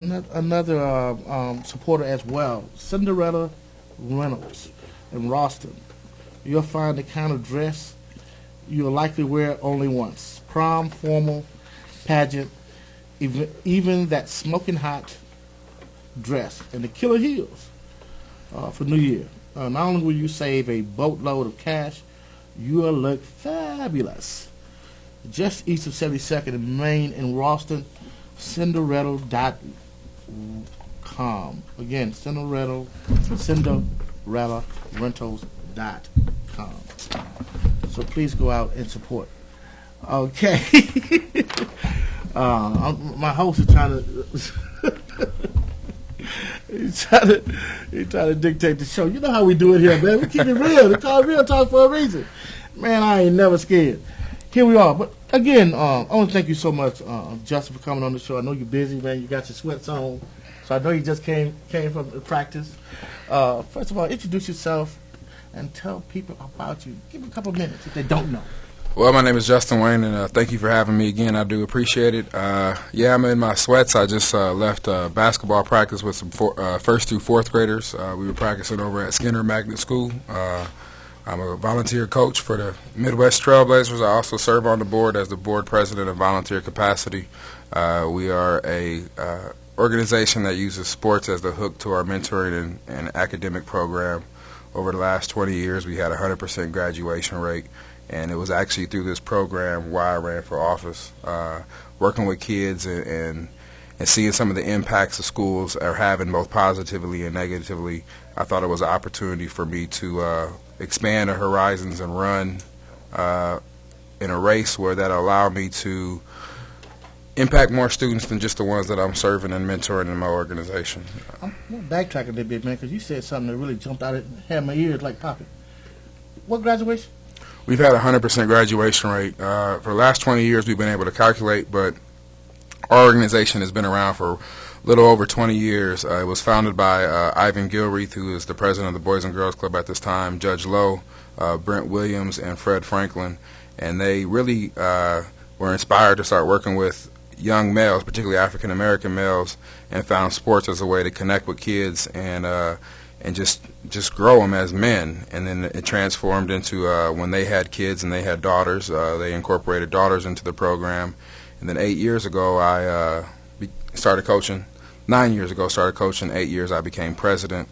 Another supporter as well, Cinderella Reynolds in Ralston. You'll find the kind of dress you'll likely wear only once. Prom, formal, pageant, even that smoking hot dress and the killer heels for New Year. Not only will you save a boatload of cash, you will look fabulous. Just east of 72nd in Maine in Ralston, Cinderella.com. Again, CinderellaRentals.com. So please go out and support. Okay. My host is trying to he's trying to dictate the show. You know how we do it here, man. We keep it real. It's all real talk for a reason. Man, I ain't never scared. Here we are. But again, I want to thank you so much, Justin, for coming on the show. I know you're busy, man. You got your sweats on. So I know you just came from the practice. First of all, introduce yourself and tell people about you. Give me a couple of minutes if they don't know. Well, my name is Justin Wayne, and thank you for having me again. I do appreciate it. Yeah, I'm in my sweats. I just left basketball practice with some first through fourth graders. We were practicing over at Skinner Magnet School. I'm a volunteer coach for the Midwest Trailblazers. I also serve on the board as the board president in volunteer capacity. We are a organization that uses sports as the hook to our mentoring and academic program. Over the last 20 years, we had a 100% graduation rate. And it was actually through this program why I ran for office, working with kids and seeing some of the impacts the schools are having both positively and negatively. I thought it was an opportunity for me to expand the horizons and run in a race where that allowed me to impact more students than just the ones that I'm serving and mentoring in my organization. I'm backtracking a little bit, man, because you said something that really jumped out and had my ears like popping. What graduation? We've had a 100% graduation rate. For the last 20 years, we've been able to calculate, but our organization has been around for a little over 20 years. It was founded by Ivan Gilreath, who is the president of the Boys and Girls Club at this time, Judge Lowe, Brent Williams, and Fred Franklin. And they really were inspired to start working with young males, particularly African-American males, and found sports as a way to connect with kids and just grow them as men. And then it transformed into when they had kids and they had daughters, they incorporated daughters into the program. And then 8 years ago, I started coaching. 9 years ago, started coaching. 8 years, I became president.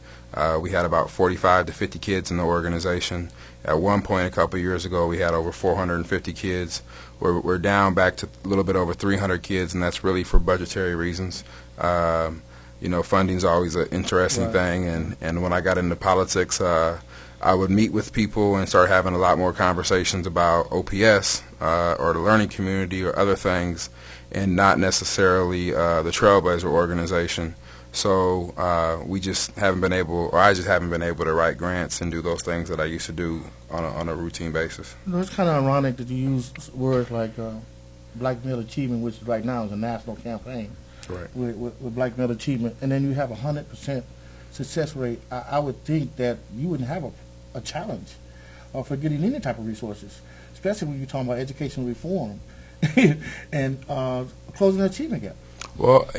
We had about 45 to 50 kids in the organization. At one point, a couple of years ago, we had over 450 kids. We're down back to a little bit over 300 kids, and that's really for budgetary reasons. You know, funding's always an interesting thing, and when I got into politics, I would meet with people and start having a lot more conversations about OPS or the learning community or other things, and not necessarily the Trailblazer organization. So we just haven't been able, or I just haven't been able to write grants and do those things that I used to do on a routine basis. You know, it's kind of ironic that you use words like Black Male Achievement, which right now is a national campaign. Right. With Black Male Achievement, and then you have a 100% success rate. I would think that you wouldn't have a challenge for getting any type of resources, especially when you're talking about educational reform and closing the achievement gap. Well,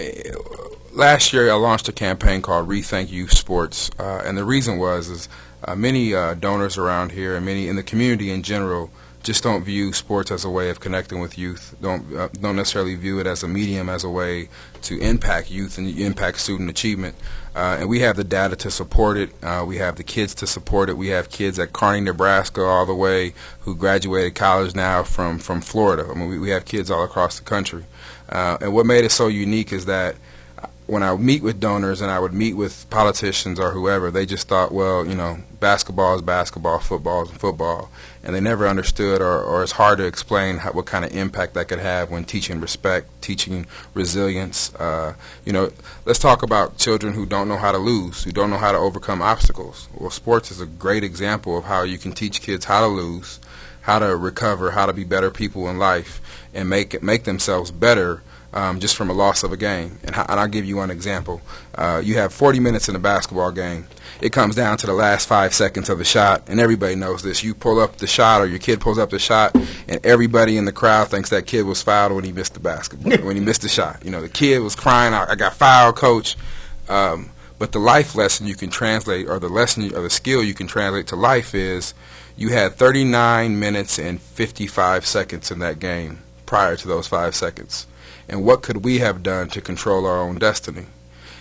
last year I launched a campaign called Rethink Youth Sports, and the reason was many donors around here and many in the community in general just don't view sports as a way of connecting with youth, don't necessarily view it as a medium, as a way to impact youth and impact student achievement. And we have the data to support it. We have the kids to support it. We have kids at Kearney, Nebraska, all the way who graduated college now from Florida. I mean, we have kids all across the country. And what made it so unique is that when I meet with donors and I would meet with politicians or whoever, they just thought, well, you know, basketball is basketball, football is football. And they never understood, or it's hard to explain what kind of impact that could have when teaching respect, teaching resilience. You know, let's talk about children who don't know how to lose, who don't know how to overcome obstacles. Well, sports is a great example of how you can teach kids how to lose, how to recover, how to be better people in life, and make themselves better just from a loss of a game. And I'll give you one example. You have 40 minutes in a basketball game. It comes down to the last 5 seconds of the shot, and everybody knows this. You pull up the shot, or your kid pulls up the shot, and everybody in the crowd thinks that kid was fouled when he missed the basketball, when he missed the shot. The kid was crying out, "I got fouled, coach." But the life lesson you can translate, or the lesson or the skill you can translate to life is, you had 39 minutes and 55 seconds in that game prior to those 5 seconds. And what could we have done to control our own destiny?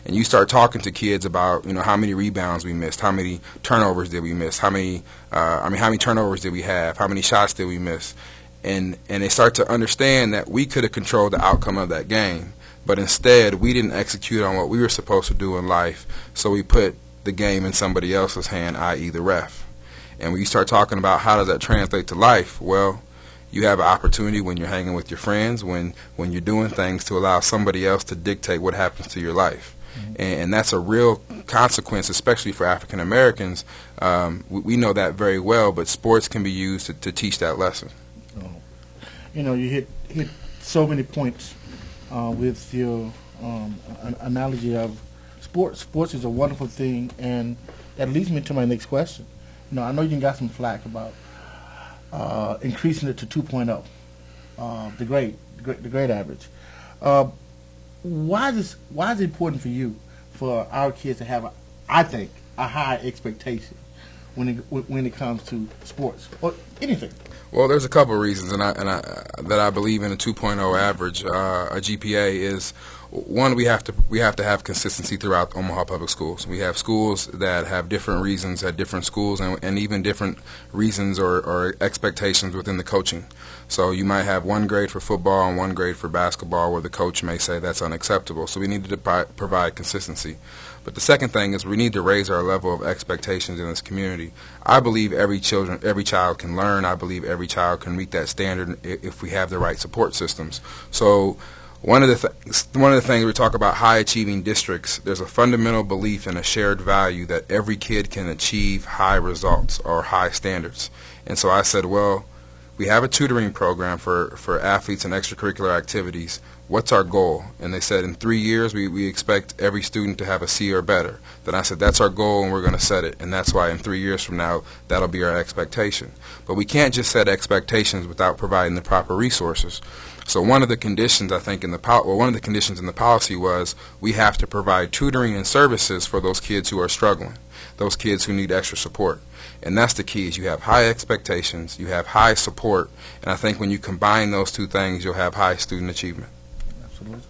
And you start talking to kids about, how many rebounds we missed, how many turnovers did we miss, how many turnovers did we have, how many shots did we miss, and they start to understand that we could have controlled the outcome of that game, but instead we didn't execute on what we were supposed to do in life, so we put the game in somebody else's hand, i.e. the ref. And when you start talking about how does that translate to life, well, you have an opportunity when you're hanging with your friends, when you're doing things to allow somebody else to dictate what happens to your life. And that's a real consequence, especially for African Americans. We know that very well, but sports can be used to teach that lesson. You hit so many points with your analogy of sports. Sports is a wonderful thing, and that leads me to my next question. I know you got some flack about increasing it to 2.0, the grade average. Why is it important for you, for our kids to have, I think, a high expectation when it comes to sports or anything? Well, there's a couple of reasons, that I believe in a 2.0 average. A GPA is, one, we have to have consistency throughout Omaha Public Schools. We have schools that have different reasons at different schools, and even different reasons or expectations within the coaching. So you might have one grade for football and one grade for basketball, where the coach may say that's unacceptable. So we need to provide consistency. But the second thing is we need to raise our level of expectations in this community. I believe every child can learn. I believe every child can meet that standard if we have the right support systems. So one of the things we talk about, high achieving districts, there's a fundamental belief and a shared value that every kid can achieve high results or high standards. And so I said, well, we have a tutoring program for athletes and extracurricular activities. What's our goal? And they said in 3 years we expect every student to have a C or better. Then I said that's our goal, and we're going to set it. And that's why in 3 years from now that'll be our expectation. But we can't just set expectations without providing the proper resources. So one of the conditions, I think, one of the conditions in the policy was we have to provide tutoring and services for those kids who are struggling, those kids who need extra support. And that's the key, is you have high expectations, you have high support, and I think when you combine those two things, you'll have high student achievement. Absolutely.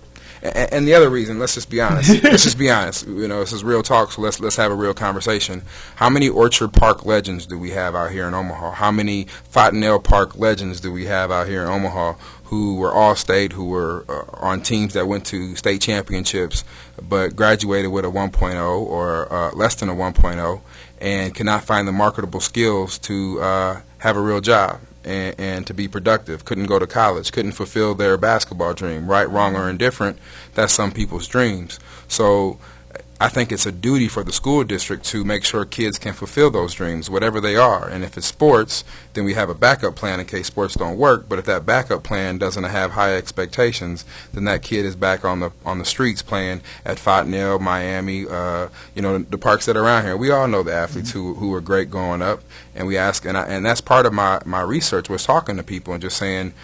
And the other reason, let's just be honest. Let's just be honest. This is real talk, so let's have a real conversation. How many Orchard Park legends do we have out here in Omaha? How many Fontenelle Park legends do we have out here in Omaha who were all-state, who were on teams that went to state championships but graduated with a 1.0 or less than a 1.0 and cannot find the marketable skills to have a real job and to be productive, couldn't go to college, couldn't fulfill their basketball dream, right, wrong, or indifferent? That's some people's dreams. So I think it's a duty for the school district to make sure kids can fulfill those dreams, whatever they are. And if it's sports, then we have a backup plan in case sports don't work. But if that backup plan doesn't have high expectations, then that kid is back on the streets playing at Fontenelle, Miami, the parks that are around here. We all know the athletes who were great growing up, and we ask, and that's part of my research, was talking to people and just saying,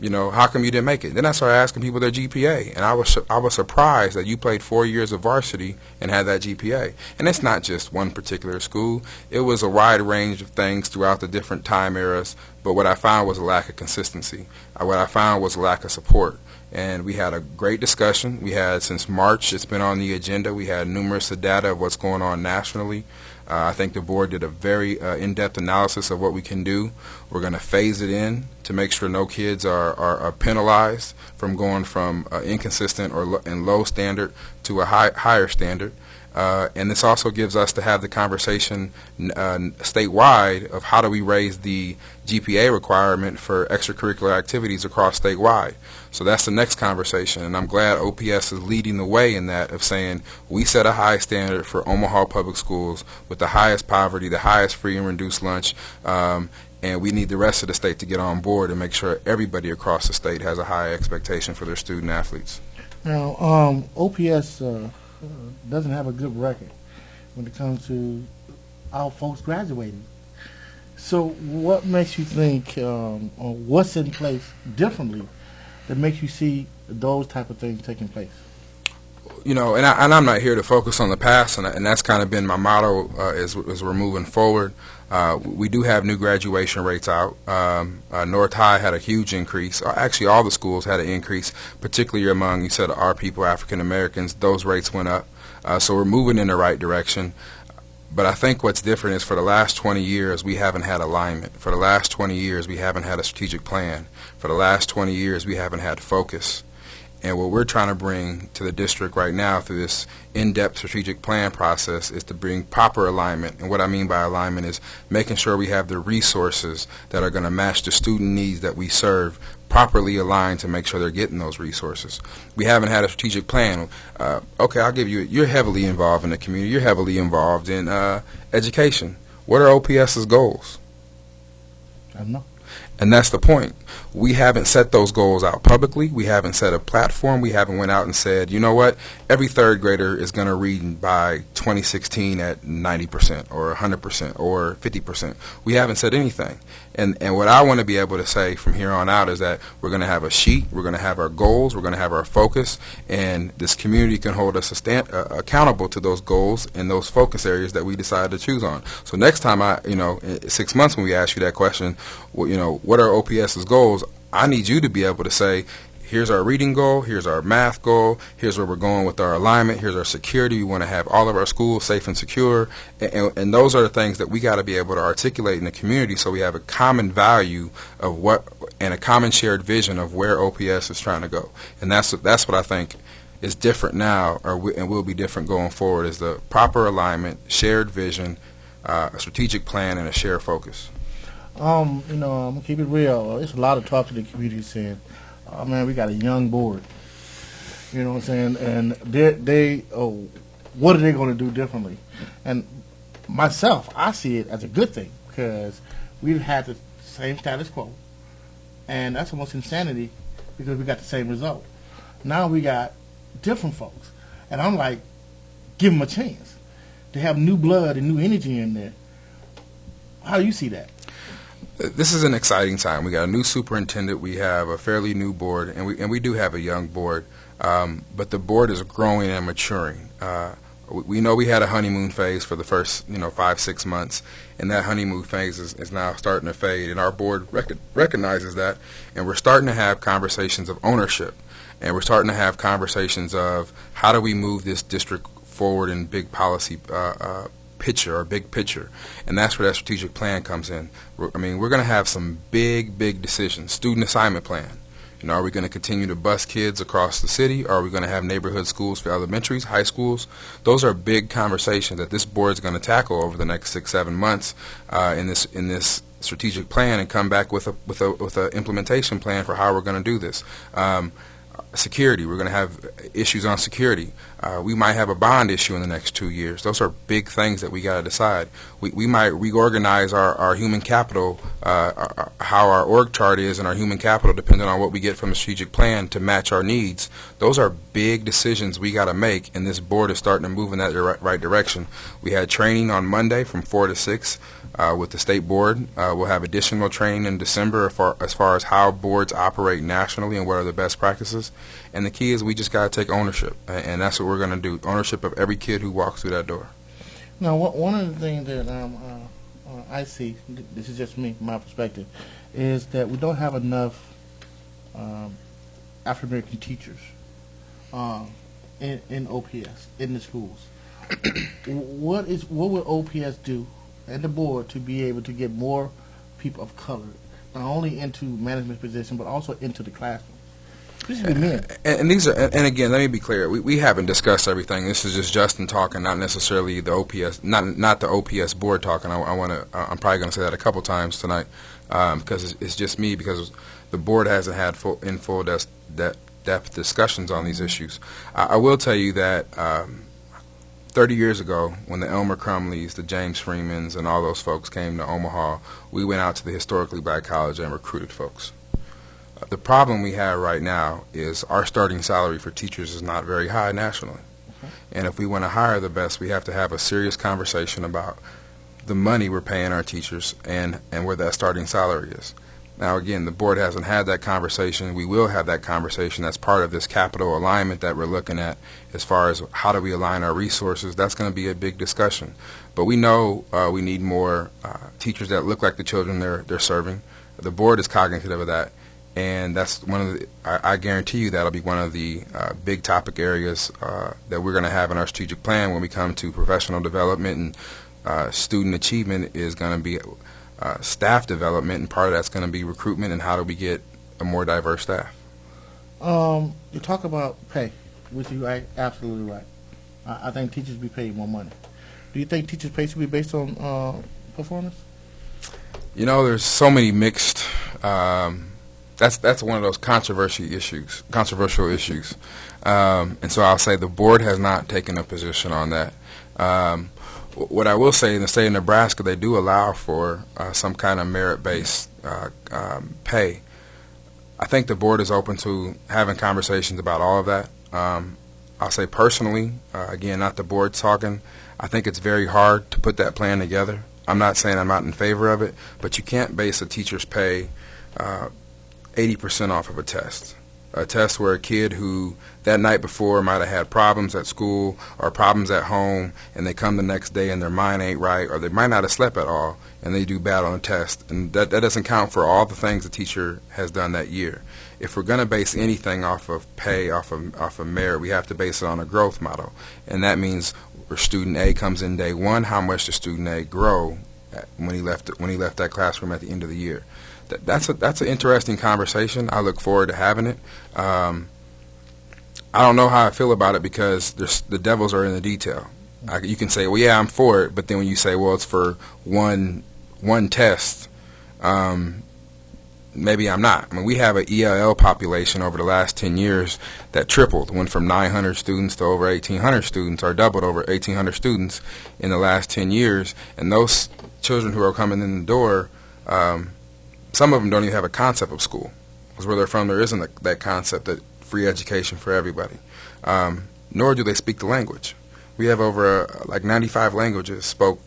how come you didn't make it? Then I started asking people their GPA, and I was surprised that you played 4 years of varsity and had that GPA. And it's not just one particular school. It was a wide range of things throughout the different time eras, but what I found was a lack of consistency. What I found was a lack of support. And we had a great discussion. We had, since March, it's been on the agenda. We had numerous data of what's going on nationally. I think the board did a very in-depth analysis of what we can do. We're going to phase it in to make sure no kids are penalized from going from inconsistent and low standard to a higher standard. And this also gives us to have the conversation statewide of how do we raise the GPA requirement for extracurricular activities across statewide. So that's the next conversation, and I'm glad OPS is leading the way in that, of saying we set a high standard for Omaha Public Schools with the highest poverty, the highest free and reduced lunch, and we need the rest of the state to get on board and make sure everybody across the state has a high expectation for their student athletes. Now, OPS doesn't have a good record when it comes to our folks graduating. So what makes you think, or what's in place differently that makes you see those type of things taking place? You know, and I'm not here to focus on the past, and that's kind of been my motto as we're moving forward. We do have new graduation rates out. North High had a huge increase. Actually, all the schools had an increase, particularly among, you said, our people, African Americans. Those rates went up. So we're moving in the right direction. But I think what's different is for the last 20 years, we haven't had alignment. For the last 20 years, we haven't had a strategic plan. For the last 20 years, we haven't had focus. And what we're trying to bring to the district right now through this in-depth strategic plan process is to bring proper alignment. And what I mean by alignment is making sure we have the resources that are going to match the student needs that we serve, properly aligned to make sure they're getting those resources. We haven't had a strategic plan. Okay, I'll give you, you're heavily involved in the community. You're heavily involved in education. What are OPS's goals? I don't know. And that's the point. We haven't set those goals out publicly. We haven't set a platform. We haven't went out and said, you know what, every third grader is going to read by 2016 at 90% or 100% or 50%. We haven't said anything. And what I want to be able to say from here on out is that we're going to have a sheet, we're going to have our goals, we're going to have our focus, and this community can hold us accountable to those goals and those focus areas that we decide to choose on. So next time, in 6 months when we ask you that question, what are OPS's goals? I need you to be able to say, here's our reading goal, here's our math goal, here's where we're going with our alignment, here's our security. We want to have all of our schools safe and secure. And those are the things that we got to be able to articulate in the community so we have a common value of what and a common shared vision of where OPS is trying to go. And that's what I think is different now, and will be different going forward, is the proper alignment, shared vision, a strategic plan, and a shared focus. I'm gonna keep it real. There's a lot of talk to the community saying, "Oh man, we got a young board." You know what I'm saying? And what are they going to do differently? And myself, I see it as a good thing because we've had the same status quo, and that's almost insanity because we got the same result. Now we got different folks, and I'm like, give them a chance to have new blood and new energy in there. How do you see that? This is an exciting time. We got a new superintendent. We have a fairly new board, and we do have a young board. But the board is growing and maturing. We know we had a honeymoon phase for the first 5-6 months, and that honeymoon phase is now starting to fade. And our board recognizes that, and we're starting to have conversations of ownership, and we're starting to have conversations of how do we move this district forward in big policy picture or big picture, and that's where that strategic plan comes in. We're going to have some big decisions. Student assignment plan. Are we going to continue to bus kids across the city, or are we going to have neighborhood schools for elementaries, high schools? Those are big conversations that this board is going to tackle over the next 6-7 months in this strategic plan, and come back with a implementation plan for how we're going to do this. Security. We're going to have issues on security. We might have a bond issue in the next 2 years. Those are big things that we got to decide. We might reorganize our human capital, how our org chart is and our human capital, depending on what we get from the strategic plan to match our needs. Those are big decisions we got to make, and this board is starting to move in that right direction. We had training on Monday from 4 to 6 with the state board. We'll have additional training in December as far as how boards operate nationally and what are the best practices. And the key is we just got to take ownership, and that's what we're going to do, ownership of every kid who walks through that door. Now, one of the things that I see, this is just me, my perspective, is that we don't have enough African-American teachers in OPS, in the schools. What will OPS do, and the board, to be able to get more people of color, not only into management positions, but also into the classroom? And these are, and again, let me be clear. We haven't discussed everything. This is just Justin talking, not necessarily the OPS, not the OPS board talking. I'm probably going to say that a couple times tonight because it's just me, because the board hasn't had full depth discussions on these issues. I will tell you that 30 years ago, when the Elmer Crumleys, the James Freemans, and all those folks came to Omaha, we went out to the historically black college and recruited folks. The problem we have right now is our starting salary for teachers is not very high nationally. And if we want to hire the best, we have to have a serious conversation about the money we're paying our teachers and where that starting salary is. Now, again, the board hasn't had that conversation. We will have that conversation. That's part of this capital alignment that we're looking at as far as how do we align our resources. That's going to be a big discussion. But we know we need more teachers that look like the children they're serving. The board is cognitive of that. And that's one of the, I guarantee you that'll be one of the big topic areas that we're going to have in our strategic plan when we come to professional development, and student achievement is going to be staff development, and part of that's going to be recruitment and how do we get a more diverse staff. You talk about pay, which you are absolutely right. I think teachers be paid more money. Do you think teachers' pay should be based on performance? You know, there's so many mixed. That's one of those controversial issues. And so I'll say the board has not taken a position on that. What I will say, in the state of Nebraska, they do allow for some kind of merit-based pay. I think the board is open to having conversations about all of that. I'll say personally, again, not the board talking, I think it's very hard to put that plan together. I'm not saying I'm not in favor of it, but you can't base a teacher's pay 80% off of a test where a kid who that night before might have had problems at school or problems at home, and they come the next day and their mind ain't right, or they might not have slept at all, and they do bad on a test. And that doesn't count for all the things the teacher has done that year. If we're going to base anything off of pay, off of merit, we have to base it on a growth model. And that means where student A comes in day one, how much does student A grow when he left that classroom at the end of the year? That's an interesting conversation. I look forward to having it. I don't know how I feel about it because the devils are in the detail. You can say, well, yeah, I'm for it, but then when you say, well, it's for one test, maybe I'm not. I mean, we have an ELL population over the last 10 years that tripled, went from 900 students to over 1,800 students, or doubled over 1,800 students in the last 10 years. And those children who are coming in the door, some of them don't even have a concept of school, because where they're from there isn't that concept that free education for everybody, nor do they speak the language. We have over like 95 languages spoke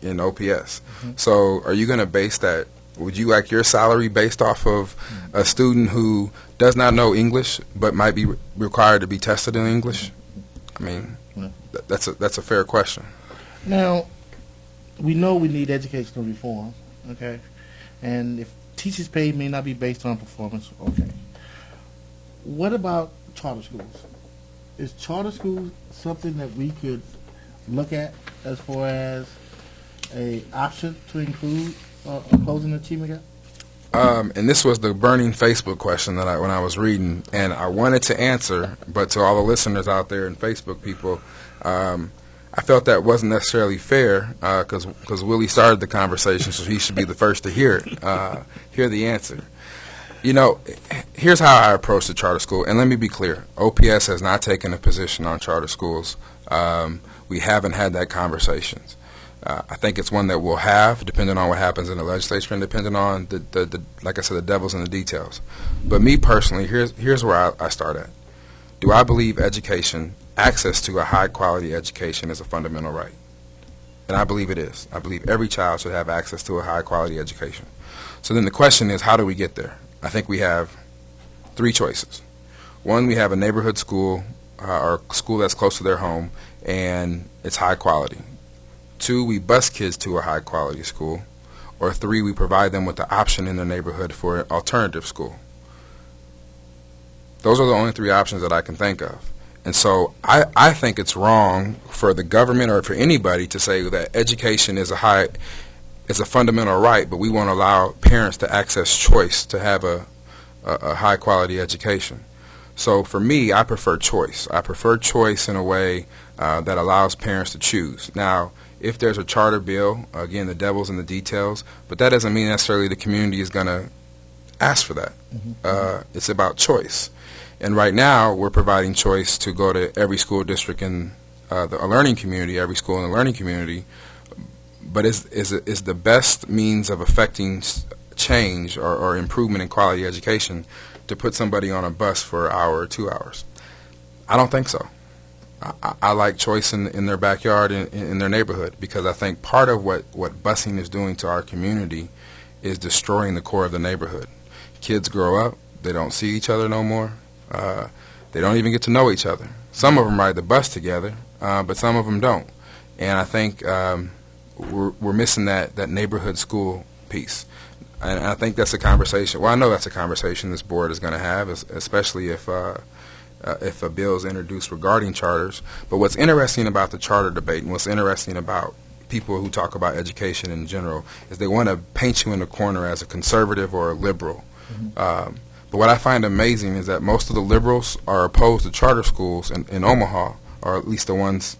in OPS. Mm-hmm. So are you going to base that, would you like your salary based off of a student who does not know English but might be required to be tested in English? I mean, that's a fair question. Now, we know we need educational reform, okay? And if teachers' pay may not be based on performance, okay. What about charter schools? Is charter schools something that we could look at as far as a option to include closing the achievement gap? And this was the burning Facebook question that when I was reading, and I wanted to answer, but to all the listeners out there and Facebook people, I felt that wasn't necessarily fair because Willie started the conversation, so he should be the first to hear the answer. You know, here's how I approach the charter school, and let me be clear. OPS has not taken a position on charter schools. We haven't had that conversation. I think it's one that we'll have, depending on what happens in the legislature and depending on, like I said, the devil's in the details. But me personally, here's where I start at. Do I believe education, access to a high-quality education is a fundamental right? And I believe it is. I believe every child should have access to a high-quality education. So then the question is, how do we get there? I think we have three choices. One, we have a neighborhood school or school that's close to their home and it's high quality. Two, we bus kids to a high quality school. Or three, we provide them with the option in their neighborhood for an alternative school. Those are the only three options that I can think of. And so I think it's wrong for the government or for anybody to say that education is a fundamental right, but we won't allow parents to access choice to have a high quality education. So for me, I prefer choice. I prefer choice in a way that allows parents to choose. Now, if there's a charter bill, again, the devil's in the details, but that doesn't mean necessarily the community is going to ask for that. Mm-hmm. It's about choice. And right now, we're providing choice to go to every school district in a learning community, every school in the learning community, but is the best means of affecting change or improvement in quality education to put somebody on a bus for an hour or 2 hours? I don't think so. I like choice in their backyard, in their neighborhood, because I think part of what busing is doing to our community is destroying the core of the neighborhood. Kids grow up, they don't see each other no more. They don't even get to know each other. Some of them ride the bus together, but some of them don't. And I think we're missing that neighborhood school piece. And I think that's a conversation. Well, I know that's a conversation this board is going to have, especially if a bill is introduced regarding charters. But what's interesting about the charter debate, and what's interesting about people who talk about education in general, is they want to paint you in a corner as a conservative or a liberal. But what I find amazing is that most of the liberals are opposed to charter schools in Omaha, or at least the ones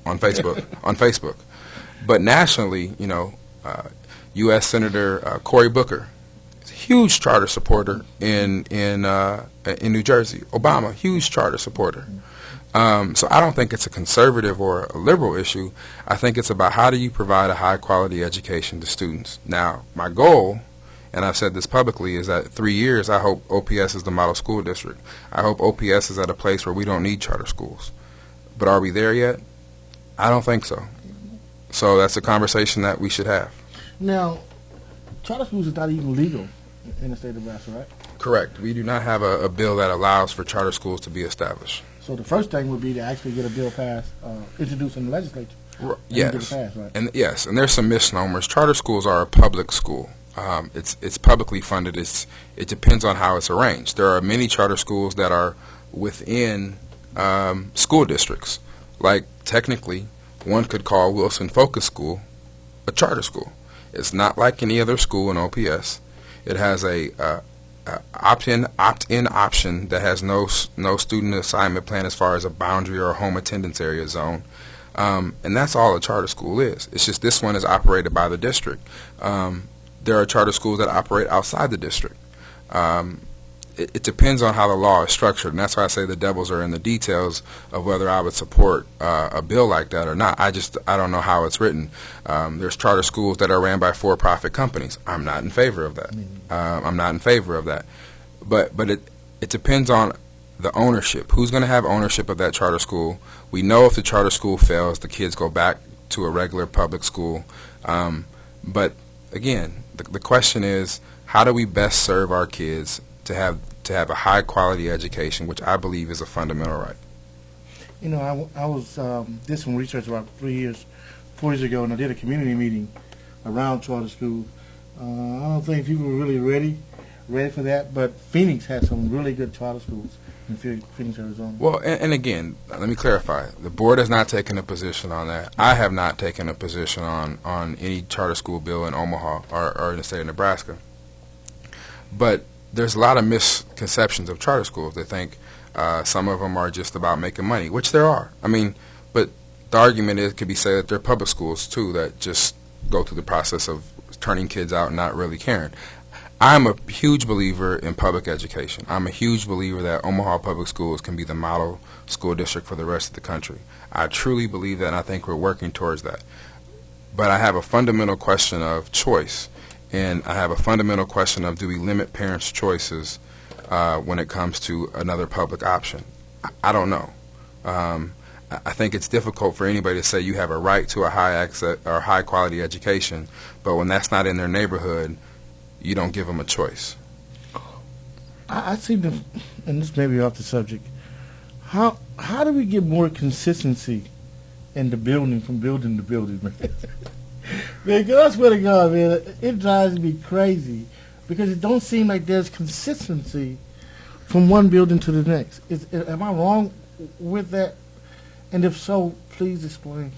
on Facebook. But nationally, U.S. Senator Cory Booker is a huge charter supporter in New Jersey. Obama, huge charter supporter. So I don't think it's a conservative or a liberal issue. I think it's about how do you provide a high-quality education to students. Now, my goal, and I've said this publicly, is that 3 years I hope OPS is the model school district. I hope OPS is at a place where we don't need charter schools. But are we there yet? I don't think so. So that's a conversation that we should have. Now, charter schools is not even legal in the state of Nebraska, right? Correct. We do not have a bill that allows for charter schools to be established. So the first thing would be to actually get a bill passed, introduced in the legislature. Yes. Get it passed, right? And there's some misnomers. Charter schools are a public school. It's publicly funded. It depends on how it's arranged. There are many charter schools that are within school districts. Like, technically, one could call Wilson Focus School a charter school. It's not like any other school in OPS. It has a opt-in option that has no student assignment plan as far as a boundary or a home attendance area zone. And that's all a charter school is. It's just this one is operated by the district. There are charter schools that operate outside the district. It depends on how the law is structured, and that's why I say the devils are in the details of whether I would support a bill like that or not. I don't know how it's written. There's charter schools that are ran by for-profit companies. I'm not in favor of that. I'm not in favor of that. But it depends on the ownership. Who's going to have ownership of that charter school? We know if the charter school fails, the kids go back to a regular public school. But again, the question is, how do we best serve our kids to have a high quality education, which I believe is a fundamental right? I was did some research about 4 years ago, and I did a community meeting around charter schools. I don't think people were really ready for that, but Phoenix has some really good charter schools in Phoenix, Arizona. Well, and again, let me clarify. The board has not taken a position on that. I have not taken a position on any charter school bill in Omaha or in the state of Nebraska. But there's a lot of misconceptions of charter schools. They think some of them are just about making money, which there are. I mean, but the argument could be said that they're public schools, too, that just go through the process of turning kids out and not really caring. I'm a huge believer in public education. I'm a huge believer that Omaha Public Schools can be the model school district for the rest of the country. I truly believe that, and I think we're working towards that. But I have a fundamental question of choice, and I have a fundamental question of, do we limit parents' choices when it comes to another public option? I don't know. I think it's difficult for anybody to say you have a right to a high access or high quality education, but when that's not in their neighborhood, you don't give them a choice. I see them, and this may be off the subject. How do we get more consistency in the building from building to building, man? Because I swear to God, man, it drives me crazy because it don't seem like there's consistency from one building to the next. Am I wrong with that? And if so, please explain.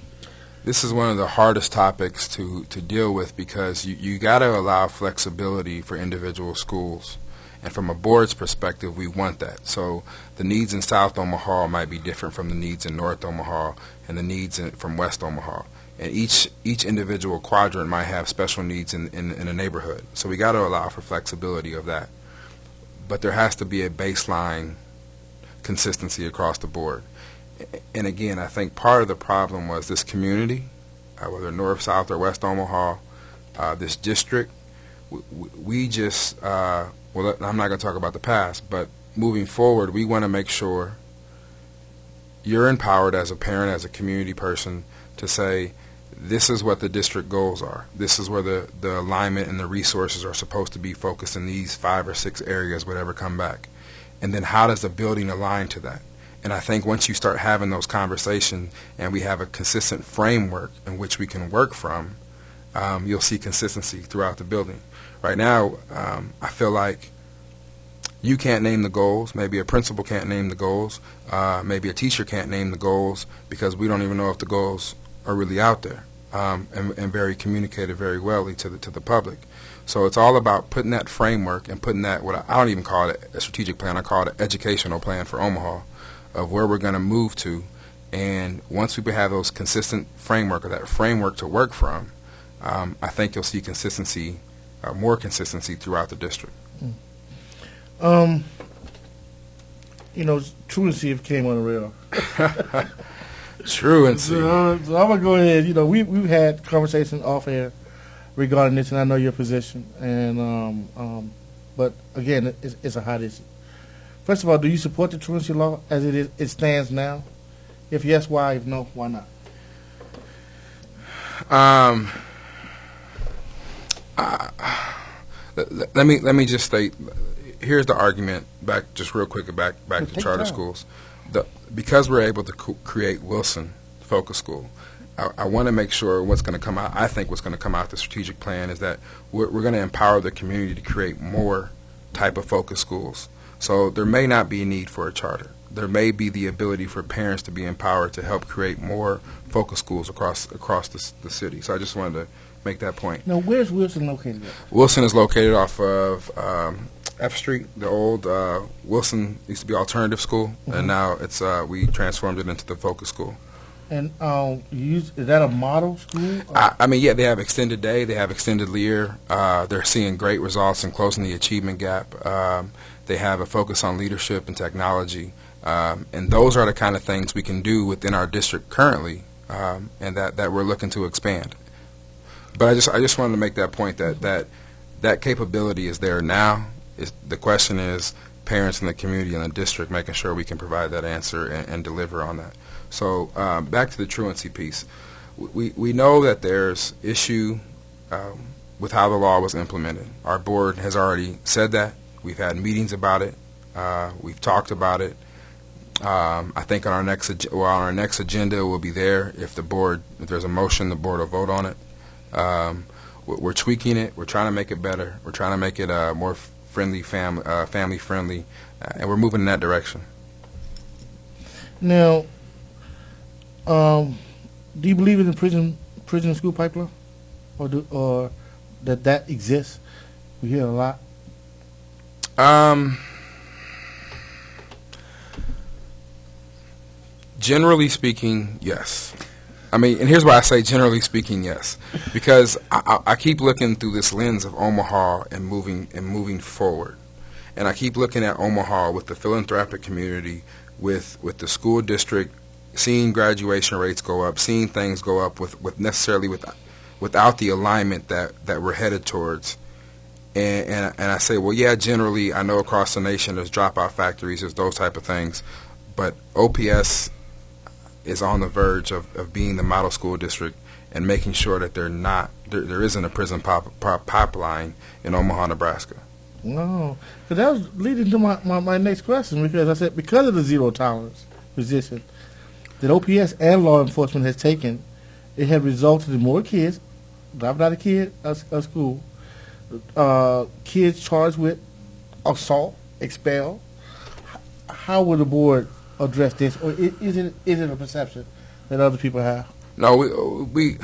This is one of the hardest topics to deal with because you got to allow flexibility for individual schools. And from a board's perspective, we want that. So the needs in South Omaha might be different from the needs in North Omaha and the needs from West Omaha. And each individual quadrant might have special needs in a neighborhood. So we got to allow for flexibility of that. But there has to be a baseline consistency across the board. And again, I think part of the problem was this community, whether north, south, or west Omaha, this district, we just, well, I'm not going to talk about the past, but moving forward, we want to make sure you're empowered as a parent, as a community person, to say, this is what the district goals are. This is where the alignment and the resources are supposed to be focused in these 5 or 6 areas, whatever come back. And then how does the building align to that? And I think once you start having those conversations and we have a consistent framework in which we can work from, you'll see consistency throughout the building. Right now, I feel like you can't name the goals. Maybe a principal can't name the goals. Maybe a teacher can't name the goals because we don't even know if the goals are really out there, and very communicated very well to the public. So it's all about putting that framework and putting that, what I don't even call it a strategic plan, I call it an educational plan for Omaha of where we're going to move to. And once we have those consistent framework or that framework to work from, I think you'll see consistency, more consistency throughout the district. Truancy came on the rail. Truancy. So I'm going to go ahead. We've had conversations off air regarding this, and I know your position. And but again, it's a hot issue. First of all, do you support the truancy law as it stands now? If yes, why? If no, why not? Let me just state. Here's the argument. Back just real quick. Back to charter schools. Because we're able to create Wilson Focus School, I want to make sure what's going to come out. I think what's going to come out the strategic plan is that we're going to empower the community to create more type of focus schools. So there may not be a need for a charter. There may be the ability for parents to be empowered to help create more focus schools across the city. So I just wanted to make that point. Now, where's Wilson located at? Wilson is located off of F Street. The old Wilson used to be alternative school, and now it's we transformed it into the focus school. And is that a model school? I mean, yeah, they have extended day, they have extended year. They're seeing great results in closing the achievement gap. They have a focus on leadership and technology, and those are the kind of things we can do within our district currently, and that we're looking to expand. But I just wanted to make that point that capability is there now. The question is parents in the community and the district making sure we can provide that answer and deliver on that. So back to the truancy piece. We know that there's issue with how the law was implemented. Our board has already said that. We've had meetings about it. We've talked about it. I think on our next agenda will be there. If there's a motion, the board will vote on it. We're tweaking it. We're trying to make it better. We're trying to make it more friendly, family friendly, and we're moving in that direction. Now, do you believe in the prison school pipeline, or that exists? We hear a lot. Generally speaking, yes. I mean, and here's why I say generally speaking, yes, because I keep looking through this lens of Omaha and moving forward, and I keep looking at Omaha with the philanthropic community, with the school district, seeing graduation rates go up, seeing things go up without the alignment that we're headed towards, and I say, well, yeah, generally I know across the nation there's dropout factories, there's those type of things, but OPS is on the verge of being the model school district and making sure that there isn't a prison pipeline in Omaha, Nebraska. No, because that was leading to my next question, because I said because of the zero tolerance position that OPS and law enforcement has taken, it has resulted in more kids dropping out of school, kids charged with assault, expelled. How would the board address this, or is it a perception that other people have? No, we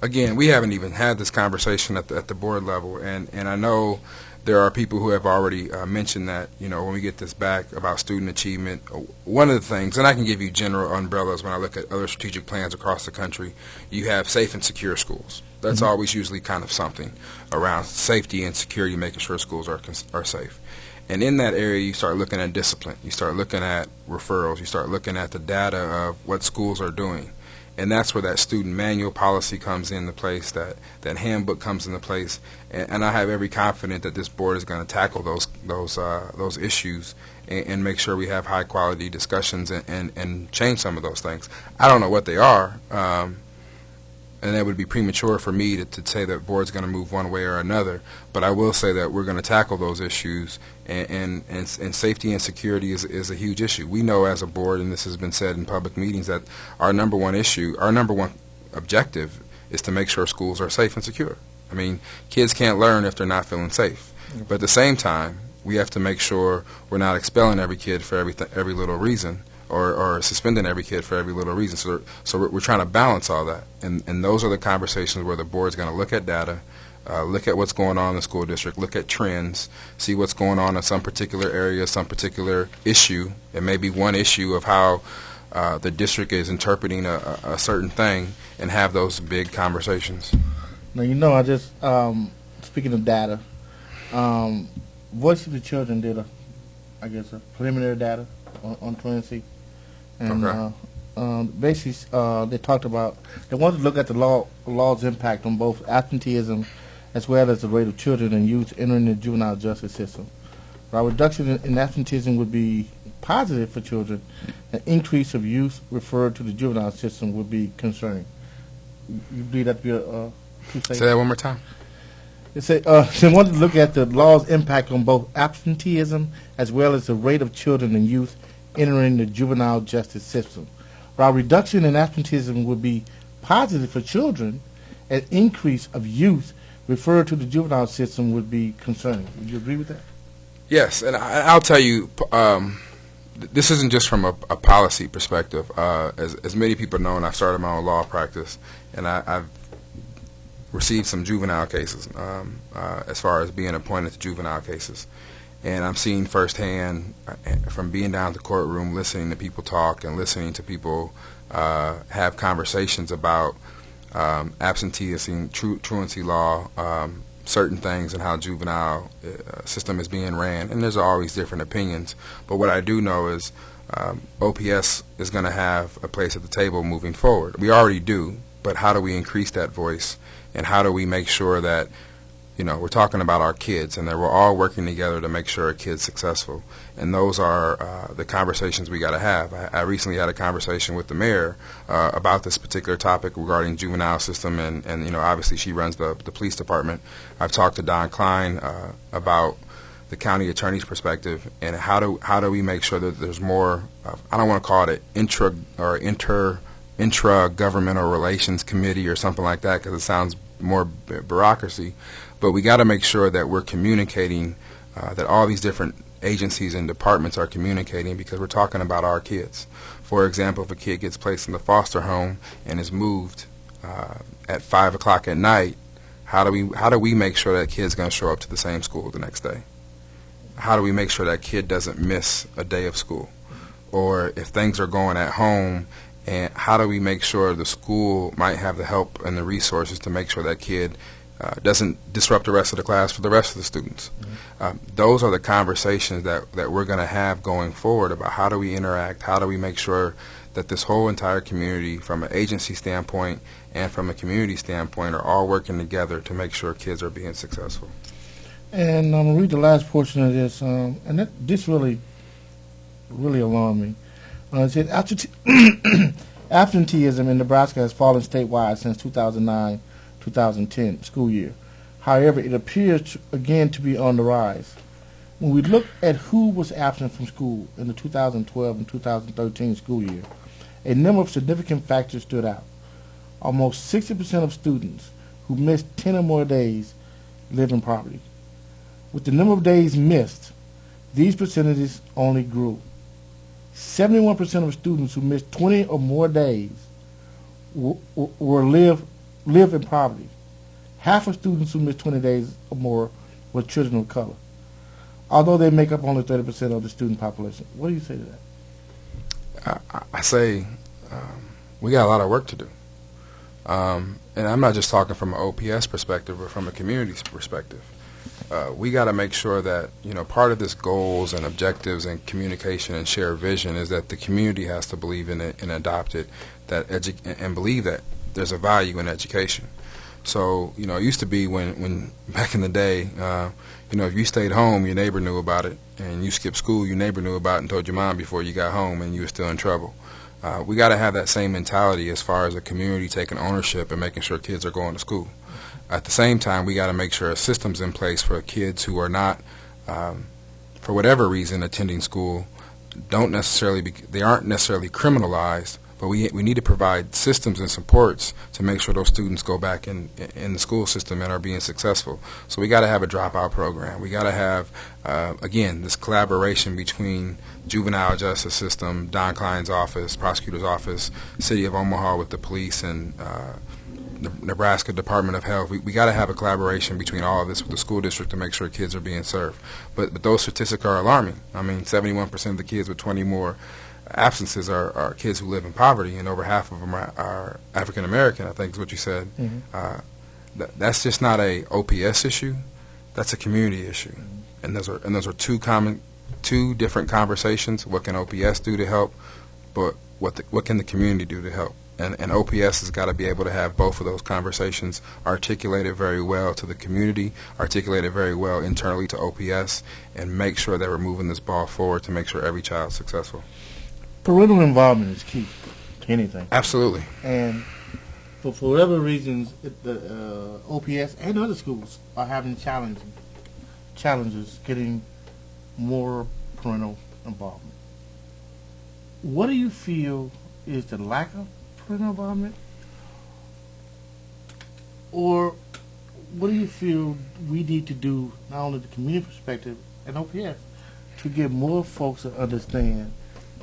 haven't even had this conversation at the board level, and I know there are people who have already mentioned that, when we get this back about student achievement, one of the things, and I can give you general umbrellas when I look at other strategic plans across the country, you have safe and secure schools. That's always usually kind of something around safety and security, making sure schools are safe. And in that area, you start looking at discipline. You start looking at referrals. You start looking at the data of what schools are doing. And that's where that student manual policy comes into place, that handbook comes into place. And I have every confidence that this board is going to tackle those issues and make sure we have high-quality discussions and change some of those things. I don't know what they are. And it would be premature for me to say that board's going to move one way or another. But I will say that we're going to tackle those issues, and safety and security is a huge issue. We know as a board, and this has been said in public meetings, that our number one objective is to make sure schools are safe and secure. I mean, kids can't learn if they're not feeling safe. But at the same time, we have to make sure we're not expelling every kid for every little reason, or suspending every kid for every little reason. So we're trying to balance all that. And those are the conversations where the board's going to look at data, look at what's going on in the school district, look at trends, see what's going on in some particular area, some particular issue. It may be one issue of how the district is interpreting a certain thing, and have those big conversations. Now, I just, speaking of data, Voice of the Children did a preliminary data on truancy. And Okay. basically, they talked about, they wanted to look at the law's impact on both absenteeism as well as the rate of children and youth entering the juvenile justice system. While reduction in absenteeism would be positive for children, an increase of youth referred to the juvenile system would be concerning. You believe that to be a true statement? Say that one more time. They wanted to look at the law's impact on both absenteeism as well as the rate of children and youth entering the juvenile justice system. While reduction in absenteeism would be positive for children, an increase of youth referred to the juvenile system would be concerning. Would you agree with that? Yes, and I'll tell you, this isn't just from a policy perspective. As many people know, and I've started my own law practice, and I've received some juvenile cases as far as being appointed to juvenile cases. And I'm seeing firsthand, from being down at the courtroom, listening to people talk and listening to people have conversations about absenteeism, truancy law, certain things, and how juvenile system is being ran. And there's always different opinions. But what I do know is OPS is going to have a place at the table moving forward. We already do, but how do we increase that voice? And how do we make sure that, we're talking about our kids, and that we're all working together to make sure a kid's successful. And those are the conversations we got to have. I recently had a conversation with the mayor about this particular topic regarding juvenile system, and obviously she runs the police department. I've talked to Don Klein about the county attorney's perspective, and how do we make sure that there's more, I don't want to call it an intra-governmental relations committee or something like that, because it sounds more bureaucracy. But we got to make sure that we're communicating, that all these different agencies and departments are communicating, because we're talking about our kids. For example, if a kid gets placed in the foster home and is moved at 5 o'clock at night, how do we make sure that kid's going to show up to the same school the next day? How do we make sure that kid doesn't miss a day of school? Or if things are going at home, and how do we make sure the school might have the help and the resources to make sure that kid doesn't disrupt the rest of the class for the rest of the students? Mm-hmm. Those are the conversations that we're going to have going forward about how do we interact, how do we make sure that this whole entire community, from an agency standpoint and from a community standpoint, are all working together to make sure kids are being successful. And I'm going to read the last portion of this, and this really alarmed me. It said, absenteeism in Nebraska has fallen statewide since 2009-2010 school year. However, it appears again to be on the rise. When we look at who was absent from school in the 2012 and 2013 school year, a number of significant factors stood out. Almost 60% of students who missed 10 or more days live in poverty. With the number of days missed, these percentages only grew. 71% of students who missed 20 or more days live in poverty. Half of students who missed 20 days or more were children of color, although they make up only 30% of the student population. What do you say to that? I say we got a lot of work to do. And I'm not just talking from an OPS perspective, but from a community perspective. we got to make sure that, part of this goals and objectives and communication and shared vision is that the community has to believe in it and adopt it, and believe that there's a value in education. So, it used to be when back in the day, if you stayed home, your neighbor knew about it, and you skipped school, your neighbor knew about it and told your mom before you got home, and you were still in trouble. We got to have that same mentality as far as the community taking ownership and making sure kids are going to school. At the same time, we got to make sure a system's in place for kids who are not, for whatever reason, attending school. They aren't necessarily criminalized, but we need to provide systems and supports to make sure those students go back in the school system and are being successful. So we got to have a dropout program. We got to have, again, this collaboration between juvenile justice system, Don Klein's office, prosecutor's office, City of Omaha with the police, and the Nebraska Department of Health. We got to have a collaboration between all of this with the school district to make sure kids are being served. But those statistics are alarming. I mean, 71% of the kids with 20 more absences are kids who live in poverty, and over half of them are African American, I think is what you said. Mm-hmm. That's just not a OPS issue. That's a community issue. Mm-hmm. And those are two different conversations. What can OPS do to help? But what can the community do to help? And OPS has got to be able to have both of those conversations articulated very well to the community, articulated very well internally to OPS, and make sure that we're moving this ball forward to make sure every child's successful. Parental involvement is key to anything. Absolutely. And for whatever reasons, the OPS and other schools are having challenges getting more parental involvement. What do you feel is the lack of parental involvement, or what do you feel we need to do, not only the community perspective and OPS, to get more folks to understand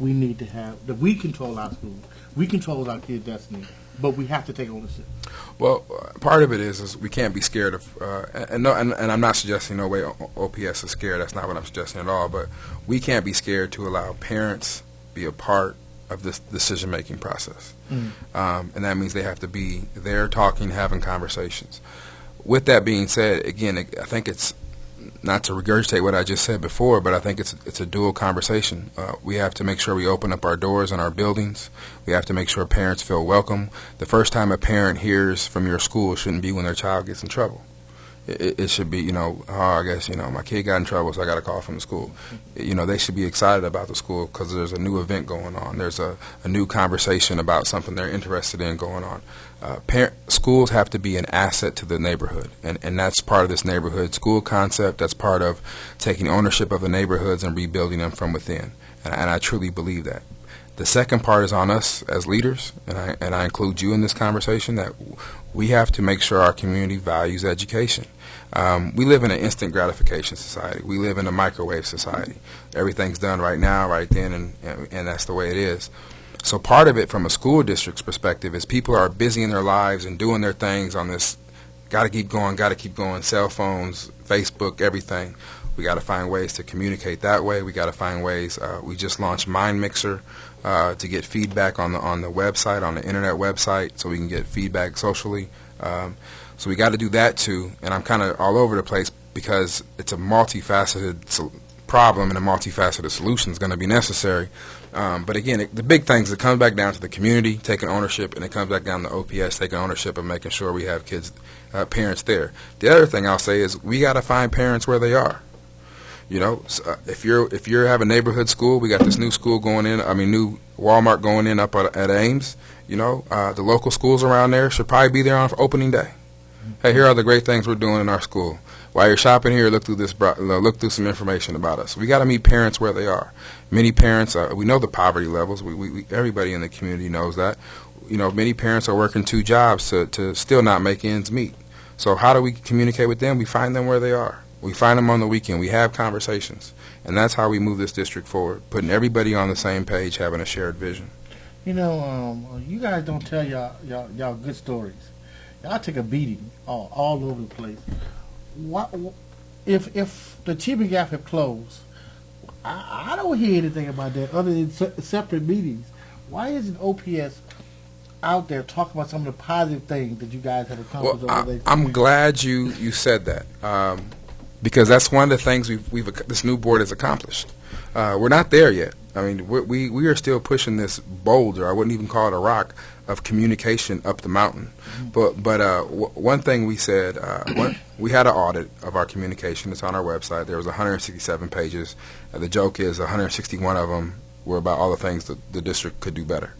we need to have that we control our schools, we control our kids' destiny, but we have to take ownership? Well, part of it is we can't be scared of, and I'm not suggesting no way OPS is scared. That's not what I'm suggesting at all. But we can't be scared to allow parents be a part of this decision-making process. Mm-hmm. And that means they have to be there talking, having conversations. With that being said, again, I think it's not to regurgitate what I just said before, but I think it's a dual conversation. We have to make sure we open up our doors in our buildings. We have to make sure parents feel welcome. The first time a parent hears from your school shouldn't be when their child gets in trouble. It should be, I guess, my kid got in trouble, so I got a call from the school. They should be excited about the school because there's a new event going on. There's a new conversation about something they're interested in going on. Schools have to be an asset to the neighborhood, and that's part of this neighborhood school concept. That's part of taking ownership of the neighborhoods and rebuilding them from within, and I truly believe that. The second part is on us as leaders, and I include you in this conversation, that we have to make sure our community values education. We live in an instant gratification society. We live in a microwave society. Everything's done right now, right then, and that's the way it is. So part of it from a school district's perspective is people are busy in their lives and doing their things on this got to keep going, cell phones, Facebook, everything. We got to find ways to communicate that way. We got to find ways. We just launched Mind Mixer to get feedback on the website, on the internet website, so we can get feedback socially. So we got to do that too. And I'm kind of all over the place because it's a multifaceted problem, and a multifaceted solution is going to be necessary. But again, the big things, it comes back down to the community taking ownership, and it comes back down to OPS taking ownership and making sure we have parents there. The other thing I'll say is we got to find parents where they are. If you have a neighborhood school, we got this new school going in. New Walmart going in up at Ames. The local schools around there should probably be there on opening day. Hey, here are the great things we're doing in our school. While you're shopping here, look through some information about us. We got to meet parents where they are. Many parents, we know the poverty levels. Everybody in the community knows that. Many parents are working 2 jobs to still not make ends meet. So how do we communicate with them? We find them where they are. We find them on the weekend. We have conversations. And that's how we move this district forward, putting everybody on the same page, having a shared vision. You guys don't tell y'all good stories. Y'all take a beating all over the place. If the Chiba Gap have closed, I don't hear anything about that other than separate meetings. Why isn't OPS out there talking about some of the positive things that you guys have accomplished over there? I'm glad you said that. because that's one of the things this new board has accomplished. We're not there yet. I mean, we are still pushing this boulder. I wouldn't even call it a rock of communication up the mountain. But one thing we said, we had an audit of our communication. It's on our website. There was 167 pages. The joke is 161 of them were about all the things that the district could do better.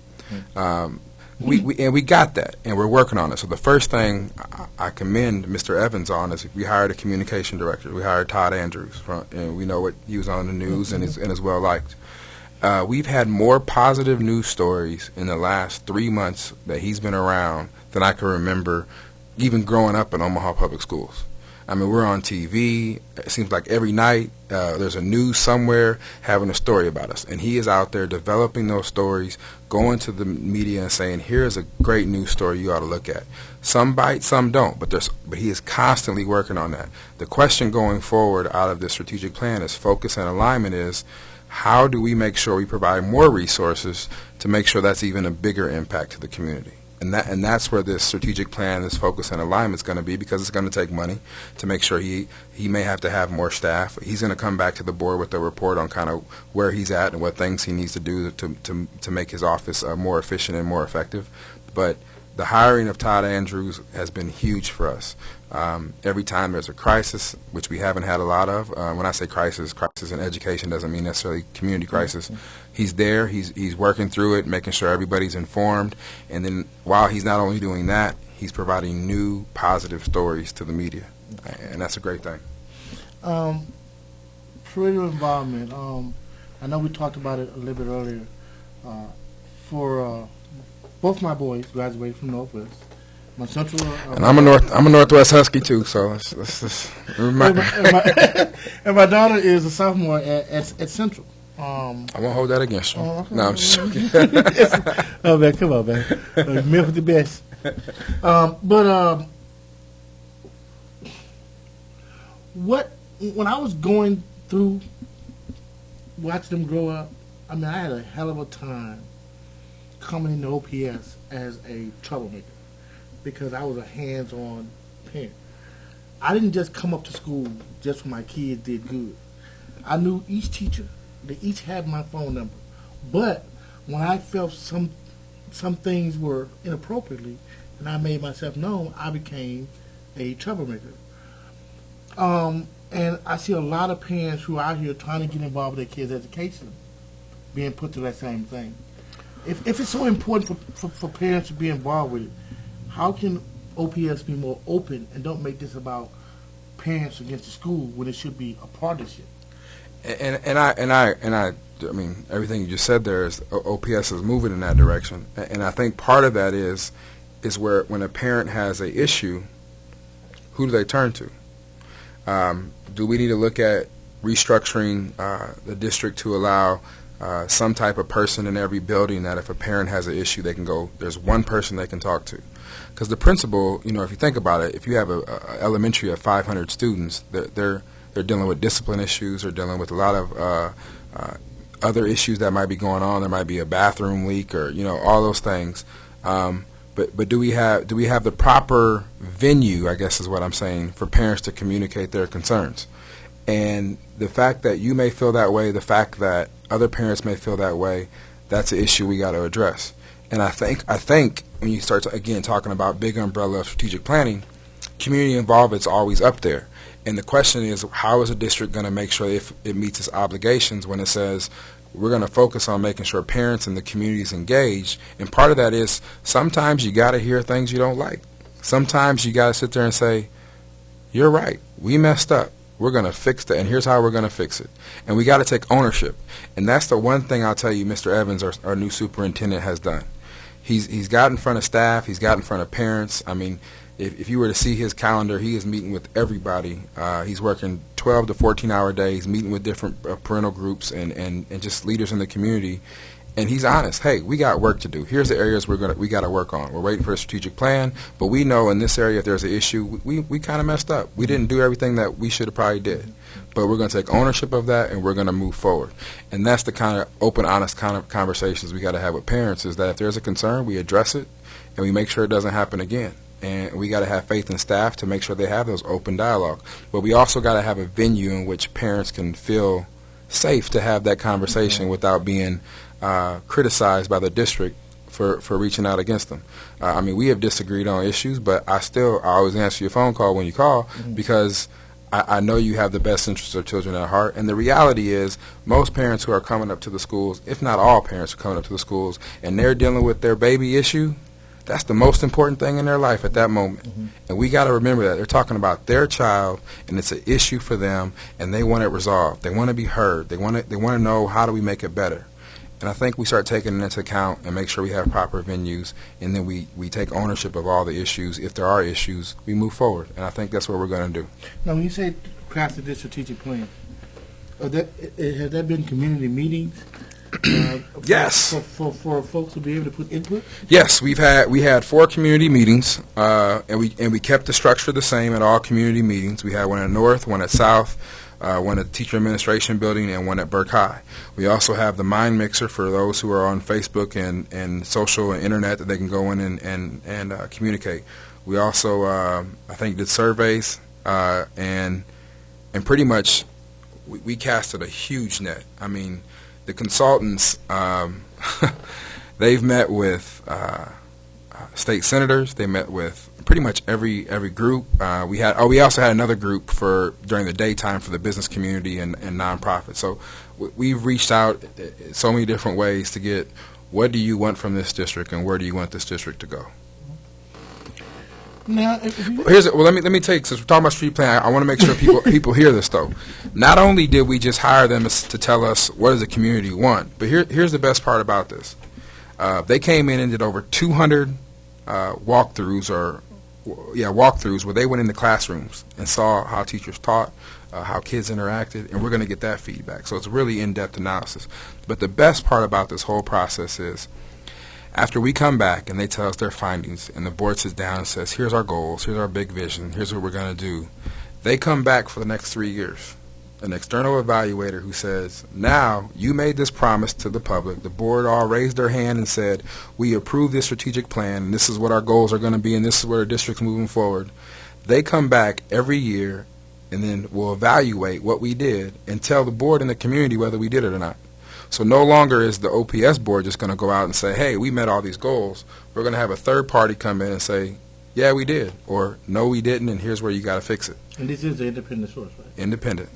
We got that, and we're working on it. So the first thing I commend Mr. Evans on is we hired a communication director. We hired Todd Andrews, and we know what he was on the news and is well liked. We've had more positive news stories in the last 3 months that he's been around than I can remember, even growing up in Omaha Public Schools. I mean, we're on TV. It seems like every night there's a news somewhere having a story about us. And he is out there developing those stories, going to the media and saying, here's a great news story you ought to look at. Some bite, some don't, but he is constantly working on that. The question going forward out of this strategic plan is focus and alignment is, how do we make sure we provide more resources to make sure that's even a bigger impact to the community? And that's where this strategic plan, this focus and alignment is going to be, because it's going to take money to make sure he may have to have more staff. He's going to come back to the board with a report on kind of where he's at and what things he needs to do to make his office more efficient and more effective. But the hiring of Todd Andrews has been huge for us. Every time there's a crisis, which we haven't had a lot of, when I say crisis in education doesn't mean necessarily community crisis. He's there, he's working through it, making sure everybody's informed, and then while he's not only doing that, he's providing new positive stories to the media, and that's a great thing. Parental involvement, I know we talked about it a little bit earlier. For both my boys graduated from Northwest. My central, and I'm a Northwest Husky too, so let's and my daughter is a sophomore at Central. I won't hold that against you. Okay. No, I'm just joking. Oh man, come on, man. Milk the best. When I was going through watching them grow up, I mean, I had a hell of a time coming into OPS as a troublemaker, because I was a hands-on parent. I didn't just come up to school just when my kids did good. I knew each teacher. They each had my phone number. But when I felt some things were inappropriately, and I made myself known, I became a troublemaker. And I see a lot of parents who are out here trying to get involved with their kids' education being put through that same thing. If it's so important for parents to be involved with it, how can OPS be more open and don't make this about parents against the school when it should be a partnership? And I mean, everything you just said there is OPS is moving in that direction, and I think part of that is where when a parent has an issue, who do they turn to? Do we need to look at restructuring the district to allow some type of person in every building that if a parent has an issue, they can go, there's one person they can talk to? Because the principal, you know, if you think about it, if you have a elementary of 500 students, they're dealing with discipline issues, they're dealing with a lot of other issues that might be going on. There might be a bathroom leak, or you know, all those things. But do we have the proper venue, I guess is what I'm saying, for parents to communicate their concerns? And the fact that you may feel that way, the fact that other parents may feel that way, that's an issue we got to address. And I think when you start again talking about big umbrella of strategic planning, community involvement's always up there. And the question is, how is a district going to make sure if it meets its obligations when it says we're going to focus on making sure parents and the community is engaged? And part of that is sometimes you got to hear things you don't like. Sometimes you got to sit there and say, you're right, we messed up. We're going to fix that, and here's how we're going to fix it. And we got to take ownership. And that's the one thing I'll tell you Mr. Evans, our new superintendent, has done. He's got in front of staff. He's got in front of parents. I mean, if you were to see his calendar, he is meeting with everybody. He's working 12 to 14-hour days, meeting with different parental groups and just leaders in the community. And he's honest. Hey, we got work to do. Here's the areas we got to work on. We're waiting for a strategic plan, but we know in this area if there's an issue, we kind of messed up. We didn't do everything that we should have probably did. But we're going to take ownership of that, and we're going to move forward. And that's the kind of open, honest kind of conversations we got to have with parents, is that if there's a concern, we address it, and we make sure it doesn't happen again. and we got to have faith in staff to make sure they have those open dialogue. But we also got to have a venue in which parents can feel safe to have that conversation without being criticized by the district for reaching out against them. I mean, we have disagreed on issues, but I always answer your phone call when you call because I know you have the best interests of children at heart. And the reality is most parents who are coming up to the schools, if not all parents are coming up to the schools, and they're dealing with their baby issue, that's the most important thing in their life at that moment. And we got to remember that. They're talking about their child, and it's an issue for them, and they want it resolved. They want to be heard. They want to know, how do we make it better? And I think we start taking it into account and make sure we have proper venues, and then we take ownership of all the issues. If there are issues, we move forward. And I think that's what we're going to do. Now, when you say crafted this strategic plan, has there been community meetings? Yes. For folks to be able to put input? Yes, we had 4 community meetings, and we kept the structure the same at all community meetings. We had one at North, one at South, one at the Teacher Administration Building, and one at Burke High. We also have the Mind Mixer for those who are on Facebook and social and internet that they can go in and communicate. We also, I think, did surveys, and pretty much we casted a huge net. I mean, the consultants, they've met with state senators. They met with pretty much every group. We also had another group during the daytime for the business community and nonprofits. So we've reached out so many different ways to get, what do you want from this district and where do you want this district to go? Now, let me take, since we're talking about street plan, I want to make sure people hear this though. Not only did we just hire them to tell us what does the community want, but here's the best part about this. They came in and did over 200 walkthroughs where they went into classrooms and saw how teachers taught, how kids interacted, and we're going to get that feedback. So it's really in-depth analysis. But the best part about this whole process is, after we come back and they tell us their findings and the board sits down and says, here's our goals, here's our big vision, here's what we're going to do, they come back for the next 3 years. An external evaluator who says, now you made this promise to the public. The board all raised their hand and said, we approve this strategic plan, and this is what our goals are going to be, and this is where the district's moving forward. They come back every year and then will evaluate what we did and tell the board and the community whether we did it or not. So no longer is the OPS board just going to go out and say, hey, we met all these goals. We're going to have a third party come in and say, yeah, we did, or no, we didn't, and here's where you got to fix it. And this is the independent source, right? Independent.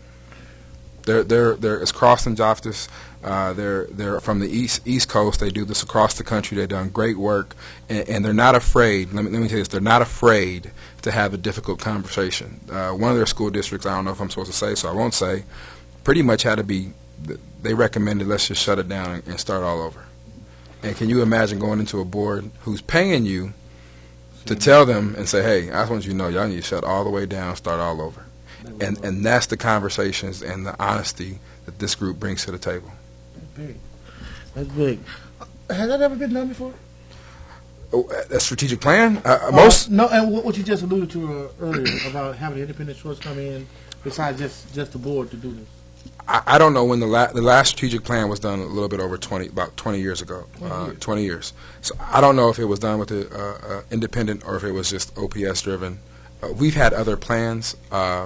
They're it's Cross and Joftis. They're from the East Coast. They do this across the country. They've done great work, and they're not afraid. Let me tell you this: they're not afraid to have a difficult conversation. One of their school districts, I don't know if I'm supposed to say, so I won't say, pretty much had to be. They recommended let's just shut it down and start all over. And can you imagine going into a board who's paying you to tell them and say, hey, I just want you to know y'all need to shut all the way down, start all over. And that's the conversations and the honesty that this group brings to the table. That's big. That's big. Has that ever been done before? A strategic plan? No, and what you just alluded to earlier about having an independent source come in besides just the board to do this. I don't know when the last strategic plan was done. A little bit over about 20 years ago. 20 years. So I don't know if it was done with the independent or if it was just OPS driven. We've had other plans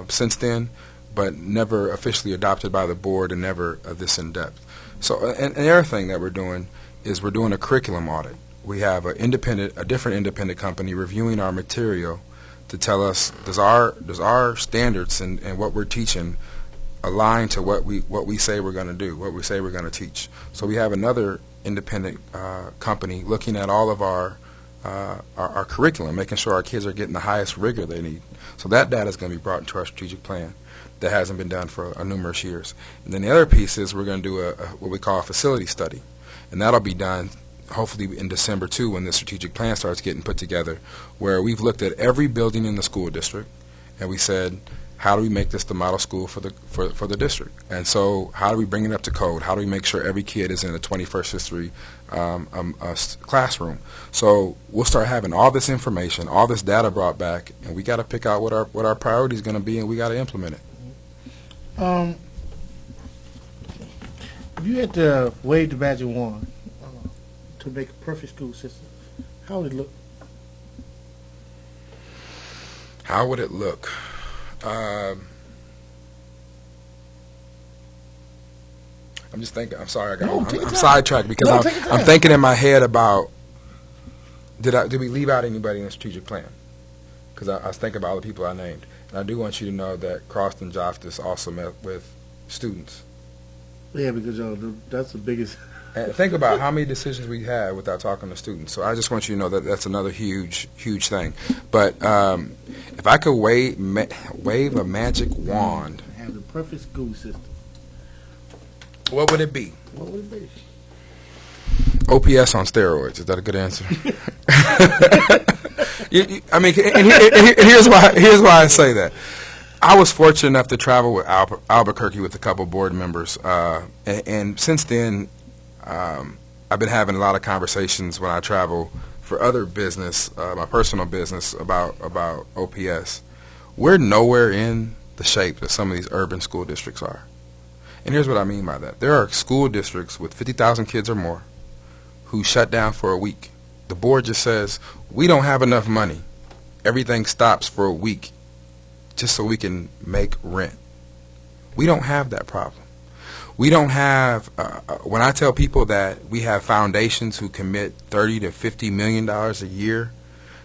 since then, but never officially adopted by the board and never this in depth. So and the other thing that we're doing is we're doing a curriculum audit. We have a different independent company reviewing our material to tell us does our standards and what we're teaching align to what we say we're going to do, what we say we're going to teach. So we have another independent company looking at all of our curriculum, making sure our kids are getting the highest rigor they need. So that data is going to be brought into our strategic plan. That hasn't been done for numerous years. And then the other piece is we're going to do what we call a facility study, and that'll be done hopefully in December too, when the strategic plan starts getting put together, where we've looked at every building in the school district and we said, how do we make this the model school for the district? And so how do we bring it up to code? How do we make sure every kid is in a 21st century classroom? So we'll start having all this information, all this data brought back, and we got to pick out what our priority is going to be, and we got to implement it. If you had to wave the magic wand to make a perfect school system, how would it look? How would it look? I'm just thinking. I'm sorry. I'm sidetracked because I'm thinking in my head about did we leave out anybody in the strategic plan? Because I was thinking about all the people I named, and I do want you to know that Croston Justice also met with students. Yeah, because that's the biggest. And think about how many decisions we had without talking to students. So I just want you to know that that's another huge thing. But if I could wave a magic wand, have the perfect school system, what would it be? What would it be? OPS on steroids. Is that a good answer? I mean, and here's why I say that. I was fortunate enough to travel with Albuquerque with a couple board members, and since then, I've been having a lot of conversations when I travel for other business, my personal business, about OPS. We're nowhere in the shape that some of these urban school districts are. And here's what I mean by that. There are school districts with 50,000 kids or more who shut down for a week. The board just says, we don't have enough money. Everything stops for a week just so we can make rent. We don't have that problem. We don't have, when I tell people that we have foundations who commit $30 to $50 million a year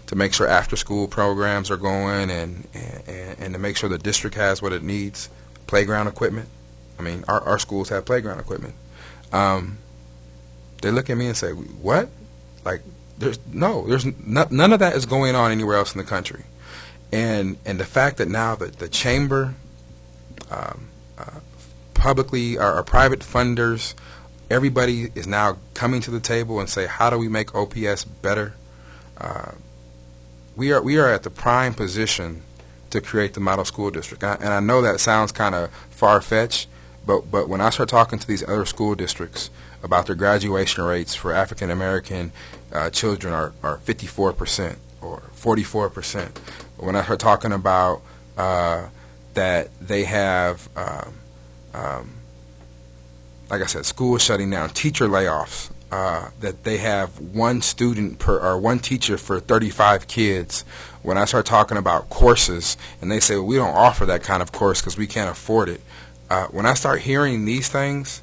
to make sure after-school programs are going and to make sure the district has what it needs, playground equipment. I mean, our schools have playground equipment. They look at me and say, what? Like, there's none of that is going on anywhere else in the country. And the fact that now the chamber, publicly, our private funders, everybody is now coming to the table and say, how do we make OPS better? We are at the prime position to create the model school district. And I know that sounds kind of far-fetched, but when I start talking to these other school districts about their graduation rates for African American children are 54% or 44%. When I start talking about that they have, like I said, schools shutting down, teacher layoffs, that they have one student or one teacher for 35 kids. When I start talking about courses, and they say, well, we don't offer that kind of course because we can't afford it. When I start hearing these things,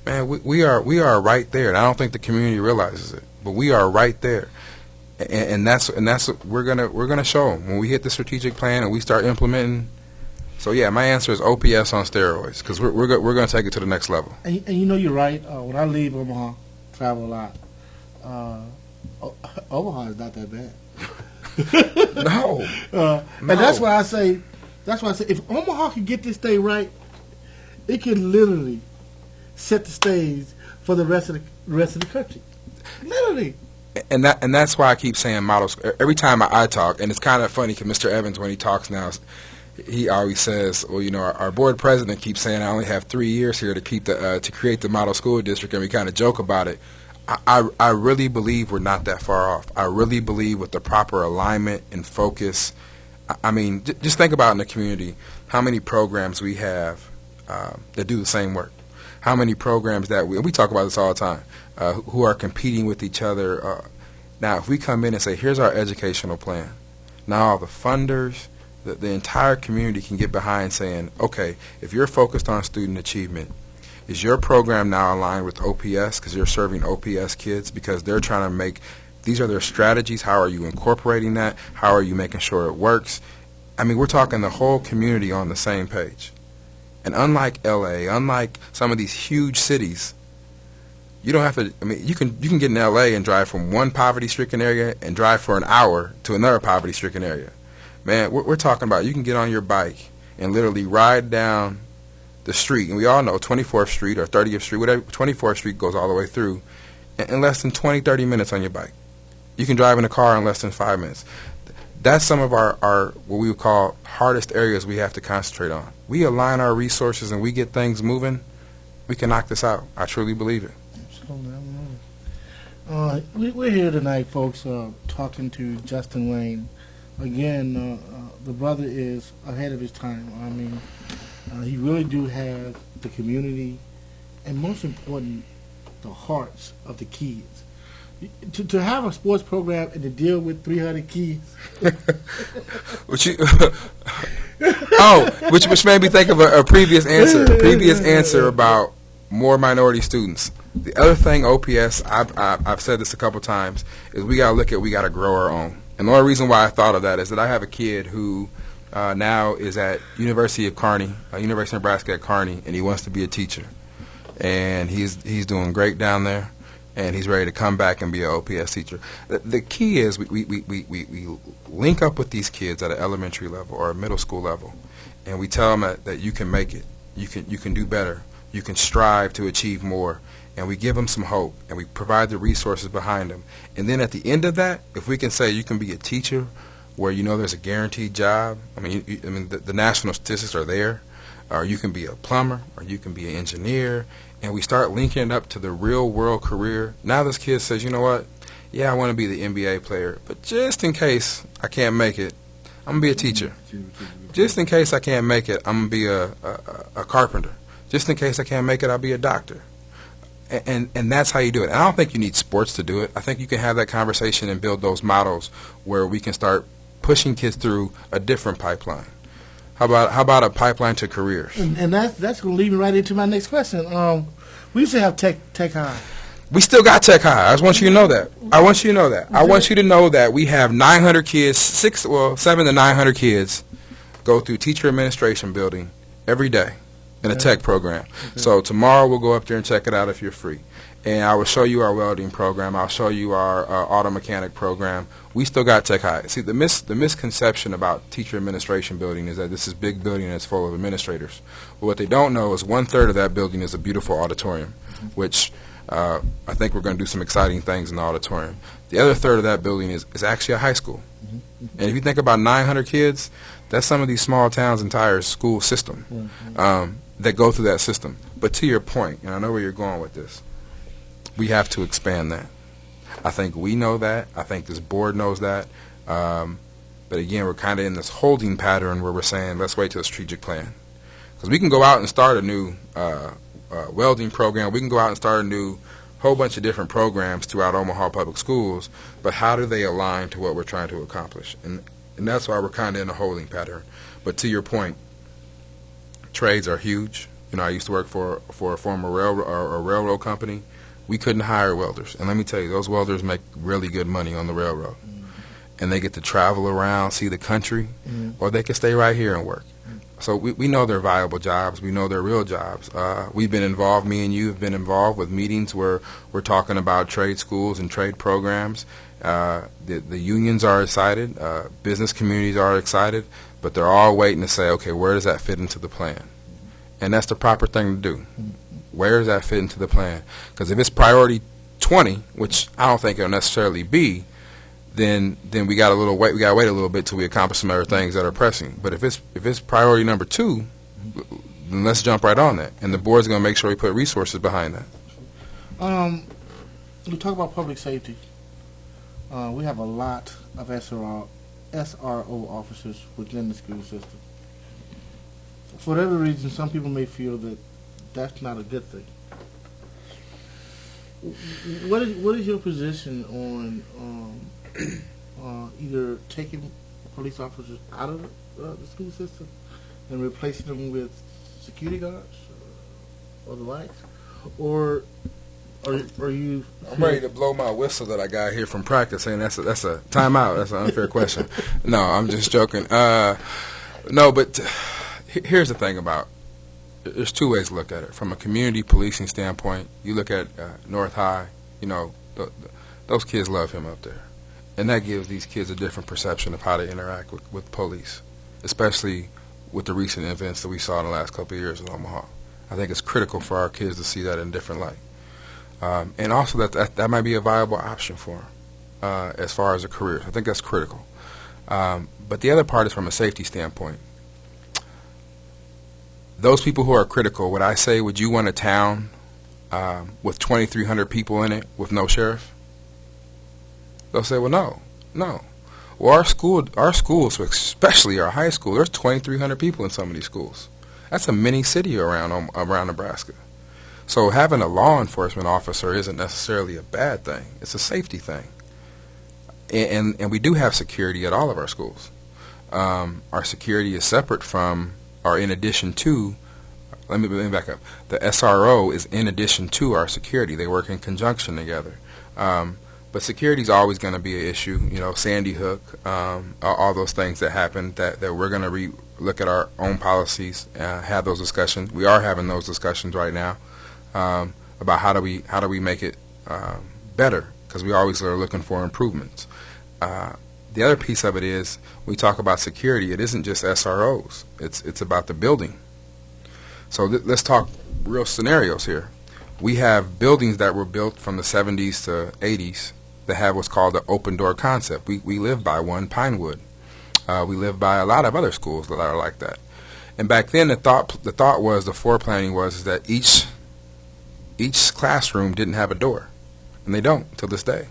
man, we are right there, and I don't think the community realizes it, but we are right there, and that's what we're gonna show them when we hit the strategic plan and we start implementing. So yeah, my answer is OPS on steroids because we're gonna take it to the next level. And you know you're right. When I leave Omaha, travel a lot. Omaha is not that bad. No. And that's why I say if Omaha can get this thing right, it can literally set the stage for the rest of the country. Literally. And that's why I keep saying models every time I talk, and it's kind of funny because Mr. Evans, when he talks now, he always says, well, you know, our board president keeps saying I only have 3 years here to keep to create the model school district, and we kind of joke about it. I really believe we're not that far off. I really believe with the proper alignment and focus. I mean, just think about in the community how many programs we have that do the same work. How many programs that we talk about this all the time, who are competing with each other. Now, if we come in and say, here's our educational plan, now all the funders, the entire community can get behind saying, okay, if you're focused on student achievement, is your program now aligned with OPS because you're serving OPS kids because they're trying to make, these are their strategies, how are you incorporating that, how are you making sure it works? I mean, we're talking the whole community on the same page. And unlike LA, unlike some of these huge cities, you don't have to, I mean, you can get in LA and drive from one poverty-stricken area and drive for an hour to another poverty-stricken area. Man, we're talking about you can get on your bike and literally ride down the street. And we all know 24th Street or 30th Street, whatever, 24th Street goes all the way through in less than 20, 30 minutes on your bike. You can drive in a car in less than 5 minutes. That's some of our what we would call hardest areas we have to concentrate on. We align our resources and we get things moving, we can knock this out. I truly believe it. Absolutely. We're here tonight, folks, talking to Justin Wayne. Again, the brother is ahead of his time. I mean, he really do have the community and, most important, the hearts of the kids. To have a sports program and to deal with 300 kids. Which you, which made me think of a previous answer about more minority students. The other thing, OPS, I've said this a couple times, is we got to grow our own. And the only reason why I thought of that is that I have a kid who now is at University of Nebraska at Kearney, and he wants to be a teacher. And he's doing great down there, and he's ready to come back and be an OPS teacher. The key is we link up with these kids at an elementary level or a middle school level, and we tell them that you can make it, you can do better, you can strive to achieve more, and we give them some hope, and we provide the resources behind them. And then at the end of that, if we can say you can be a teacher where you know there's a guaranteed job, the national statistics are there, or you can be a plumber, or you can be an engineer, and we start linking it up to the real world career. Now this kid says, you know what, yeah, I want to be the NBA player, but just in case I can't make it, I'm going to be a teacher. Just in case I can't make it, I'm going to be a carpenter. Just in case I can't make it, I'll be a doctor. And that's how you do it. And I don't think you need sports to do it. I think you can have that conversation and build those models where we can start pushing kids through a different pipeline. How about a pipeline to careers? And that's going to lead me right into my next question. We used to have tech high. We still got tech high. I just want you to know that. I want you to know that. I want you to know that we have 900 kids, 700 to 900 kids go through teacher administration building every day in a tech program. Okay. So tomorrow we'll go up there and check it out if you're free. And I will show you our welding program. I'll show you our auto mechanic program. We still got tech high. See, the misconception about teacher administration building is that this is big building and it's full of administrators. But what they don't know is 1/3 of that building is a beautiful auditorium, which I think we're going to do some exciting things in the auditorium. The other third of that building is actually a high school. And if you think about 900 kids, that's some of these small towns' entire school system that go through that system. But to your point, and I know where you're going with this, we have to expand that. I think we know that. I think this board knows that. But again, we're kind of in this holding pattern where we're saying, let's wait till the strategic plan. Because we can go out and start a new welding program. We can go out and start a new whole bunch of different programs throughout Omaha Public Schools. But how do they align to what we're trying to accomplish? And that's why we're kind of in a holding pattern. But to your point, trades are huge. You know, I used to work for a former railroad company. We couldn't hire welders. And let me tell you, those welders make really good money on the railroad. And they get to travel around, see the country, or they can stay right here and work. So we know they're viable jobs. We know they're real jobs. We've been involved, me and you have been involved with meetings where we're talking about trade schools and trade programs. The unions are excited. Business communities are excited. But they're all waiting to say, okay, where does that fit into the plan? And that's the proper thing to do. Where does that fit into the plan? Because if it's priority 20, which I don't think it'll necessarily be, then we got to wait a little bit till we accomplish some other things that are pressing. But if it's priority number 2, then let's jump right on that. And the board's going to make sure we put resources behind that. We talk about public safety. We have a lot of SRO officers within the school system. For whatever reason, some people may feel that that's not a good thing. What is your position on either taking police officers out of the school system and replacing them with security guards or the likes, or are you? I'm ready to blow my whistle that I got here from practice, saying that's a timeout. That's an unfair question. No, I'm just joking. No, but here's the thing about. There's two ways to look at it. From a community policing standpoint, you look at North High, you know, those kids love him up there. And that gives these kids a different perception of how to interact with police, especially with the recent events that we saw in the last couple of years in Omaha. I think it's critical for our kids to see that in a different light. And also that might be a viable option for them as far as a career. I think that's critical. But the other part is from a safety standpoint. Those people who are critical, would I say, would you want a town with 2,300 people in it with no sheriff? They'll say, well, no. Well, our schools, especially our high school, there's 2,300 people in some of these schools. That's a mini city around Nebraska. So having a law enforcement officer isn't necessarily a bad thing. It's a safety thing. And we do have security at all of our schools. Our security is separate from, or in addition to, let me back up. The SRO is in addition to our security. They work in conjunction together. But security is always going to be an issue. You know, Sandy Hook, all those things that happened, that we're going to look at our own policies, have those discussions. We are having those discussions right now about how do we make it better, because we always are looking for improvements. The other piece of it is, we talk about security, it isn't just SROs. It's about the building. So let's talk real scenarios here. We have buildings that were built from the 70s to 80s that have what's called the open door concept. We live by one, Pinewood. We live by a lot of other schools that are like that. And back then, the thought was, the foreplanning was that each classroom didn't have a door, and they don't till this day.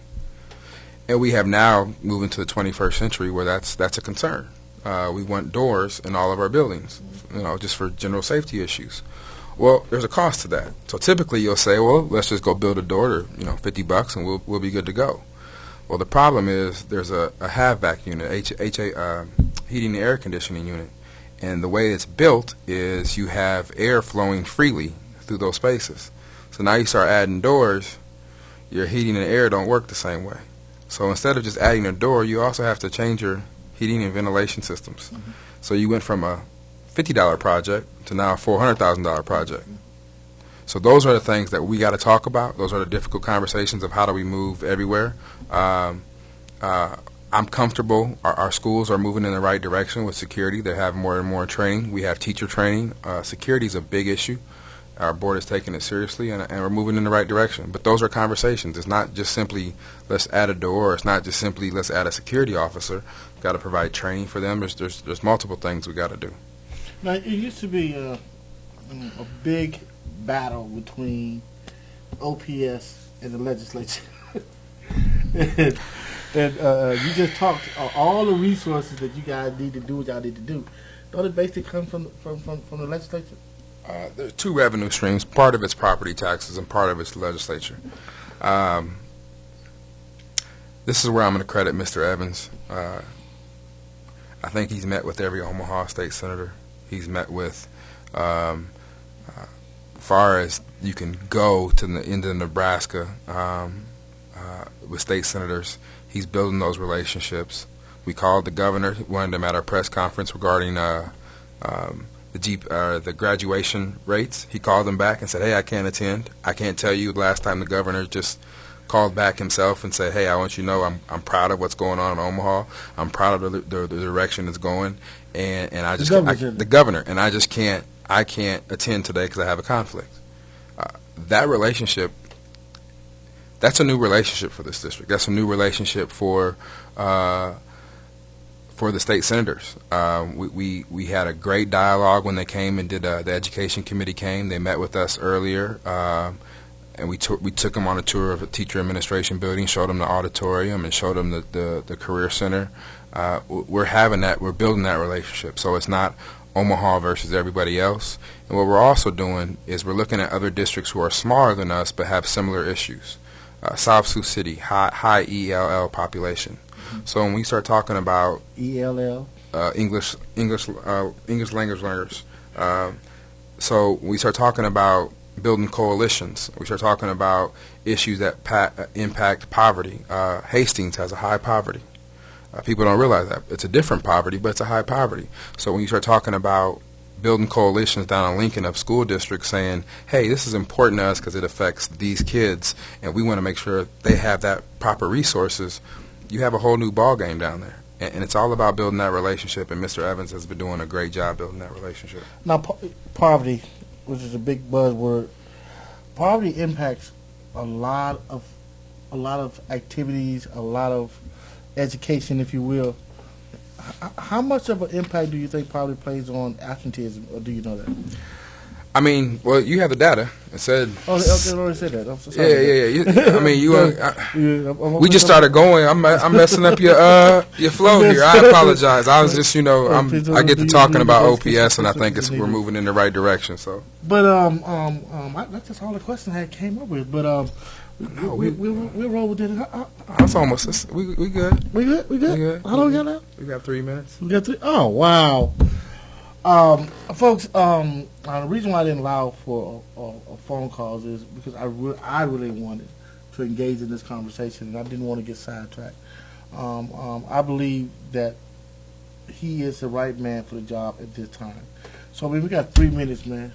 And we have now moved into the 21st century where that's a concern. We want doors in all of our buildings, just for general safety issues. Well, there's a cost to that. So typically you'll say, well, let's just go build a door, or $50, and we'll be good to go. Well, the problem is there's a HVAC unit, heating and air conditioning unit, and the way it's built is you have air flowing freely through those spaces. So now you start adding doors, your heating and air don't work the same way. So instead of just adding a door, you also have to change your heating and ventilation systems. Mm-hmm. So you went from a $50 project to now a $400,000 project. So those are the things that we got to talk about. Those are the difficult conversations of how do we move everywhere. I'm comfortable. Our schools are moving in the right direction with security. They have more and more training. We have teacher training. Security is a big issue. Our board is taking it seriously, and we're moving in the right direction. But those are conversations. It's not just simply let's add a door. It's not just simply let's add a security officer. We've got to provide training for them. There's multiple things we got to do. Now, it used to be a big battle between OPS and the legislature. and you just talked all the resources that you guys need to do what y'all need to do. Don't it basically come from the legislature? There's two revenue streams. Part of it's property taxes and part of it's legislature. This is where I'm going to credit Mr. Evans. I think he's met with every Omaha state senator. He's met with, far as you can go to the end of Nebraska with state senators. He's building those relationships. We called the governor, wanted him at our press conference regarding the graduation rates. He called them back and said, hey, I can't attend. I can't tell you the last time the governor just called back himself and said, hey, I want you to know I'm proud of what's going on in Omaha. I'm proud of the direction it's going. And I just the governor, and I can't attend today because I have a conflict. That relationship, that's a new relationship for this district. That's a new relationship for the state senators. We had a great dialogue when they came and did the education committee came. They met with us earlier, and we took them on a tour of a teacher administration building, showed them the auditorium, and showed them the career center. We're building that relationship. So it's not Omaha versus everybody else. And what we're also doing is we're looking at other districts who are smaller than us but have similar issues. South Sioux City, high ELL population. Mm-hmm. So when we start talking about ELL, English language learners, so we start talking about building coalitions. We start talking about issues that impact poverty. Hastings has a high poverty. People don't realize that. It's a different poverty, but it's a high poverty. So when you start talking about building coalitions down in Lincoln of school districts saying, hey, this is important to us because it affects these kids, and we want to make sure they have that proper resources, you have a whole new ball game down there. And it's all about building that relationship, and Mr. Evans has been doing a great job building that relationship. Now, poverty, which is a big buzzword, poverty impacts a lot of activities, a lot of education, if you will. How much of an impact do you think poverty plays on absenteeism, or do you know that? I mean, well, you have the data. It said. Oh, they already said that. I'm so sorry. Yeah. I mean, you. We just started. started going. I'm messing up your flow here. I apologize. I was just, I get to talking about OPS, and I think we're moving in the right direction. So. But that's just all the questions I came up with. But we'll roll with it. That's almost. We good. We good. We good. How long we got now? We got 3 minutes. We got 3. Oh wow. Folks, the reason why I didn't allow for phone calls is because I really wanted to engage in this conversation, and I didn't want to get sidetracked. I believe that he is the right man for the job at this time. So, I mean, we got 3 minutes, man.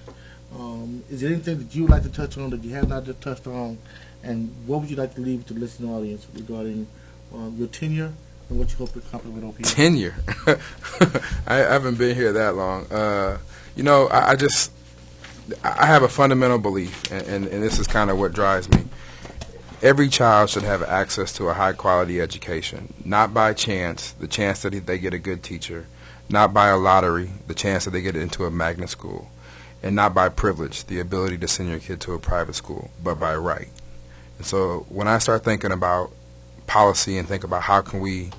Is there anything that you would like to touch on that you have not just touched on, and what would you like to leave with the listening audience regarding your tenure and what you hope to accomplish with OPS? Tenure? I haven't been here that long. I have a fundamental belief, and this is kind of what drives me. Every child should have access to a high-quality education, not by chance, the chance that they get a good teacher, not by a lottery, the chance that they get into a magnet school, and not by privilege, the ability to send your kid to a private school, but by right. And so when I start thinking about policy and think about how can we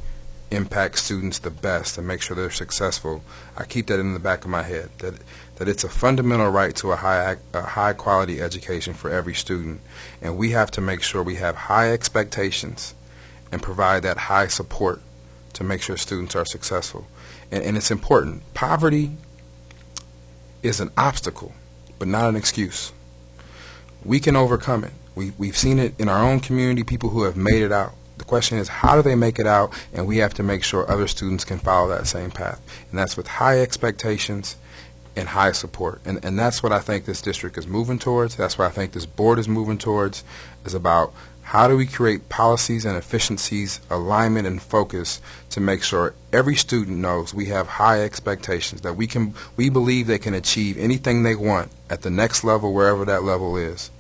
impact students the best and make sure they're successful, I keep that in the back of my head, that it's a fundamental right to a high quality education for every student, and we have to make sure we have high expectations and provide that high support to make sure students are successful. And it's important. Poverty is an obstacle, but not an excuse. We can overcome it. We've seen it in our own community, people who have made it out. The question is, how do they make it out? And we have to make sure other students can follow that same path. And that's with high expectations and high support. And that's what I think this district is moving towards. That's what I think this board is moving towards, is about how do we create policies and efficiencies, alignment and focus to make sure every student knows we have high expectations, that we believe they can achieve anything they want at the next level, wherever that level is.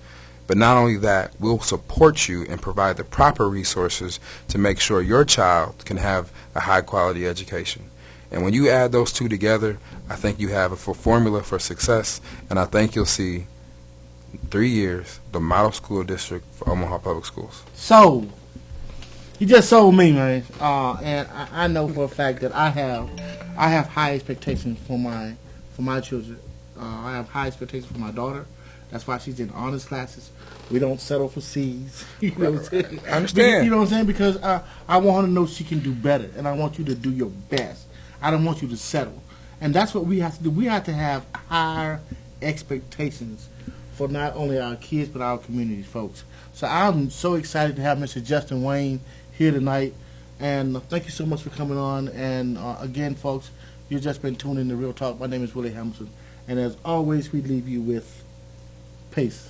But not only that, we'll support you and provide the proper resources to make sure your child can have a high-quality education. And when you add those two together, I think you have a formula for success, and I think you'll see 3 years, the model school district for Omaha Public Schools. So, you just sold me, man. And I know for a fact that I have high expectations for my children. I have high expectations for my daughter. That's why she's in honors classes. We don't settle for C's. You know what I'm saying? I understand. You know what I'm saying? Because I want her to know she can do better, and I want you to do your best. I don't want you to settle. And that's what we have to do. We have to have higher expectations for not only our kids, but our communities, folks. So I'm so excited to have Mr. Justin Wayne here tonight. And thank you so much for coming on. And again, folks, you've just been tuning in to Real Talk. My name is Willie Hamilton. And as always, we leave you with peace.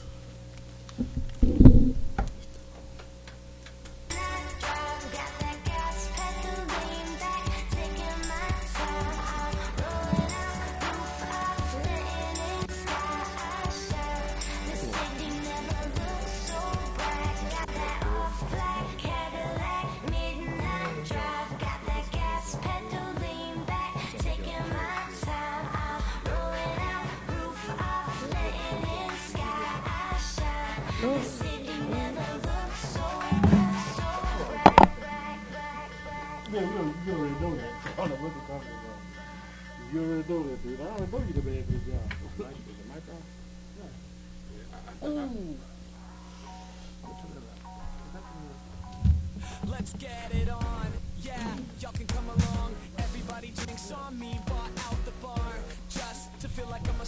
Yeah, you already know that. I don't know what you're talking about. You already know that, dude. I already know you're the man for the job. Is the mic on? Yeah. Let's get it on. Yeah, y'all can come along. Everybody drinks on me, bought out the bar. Just to feel like I'm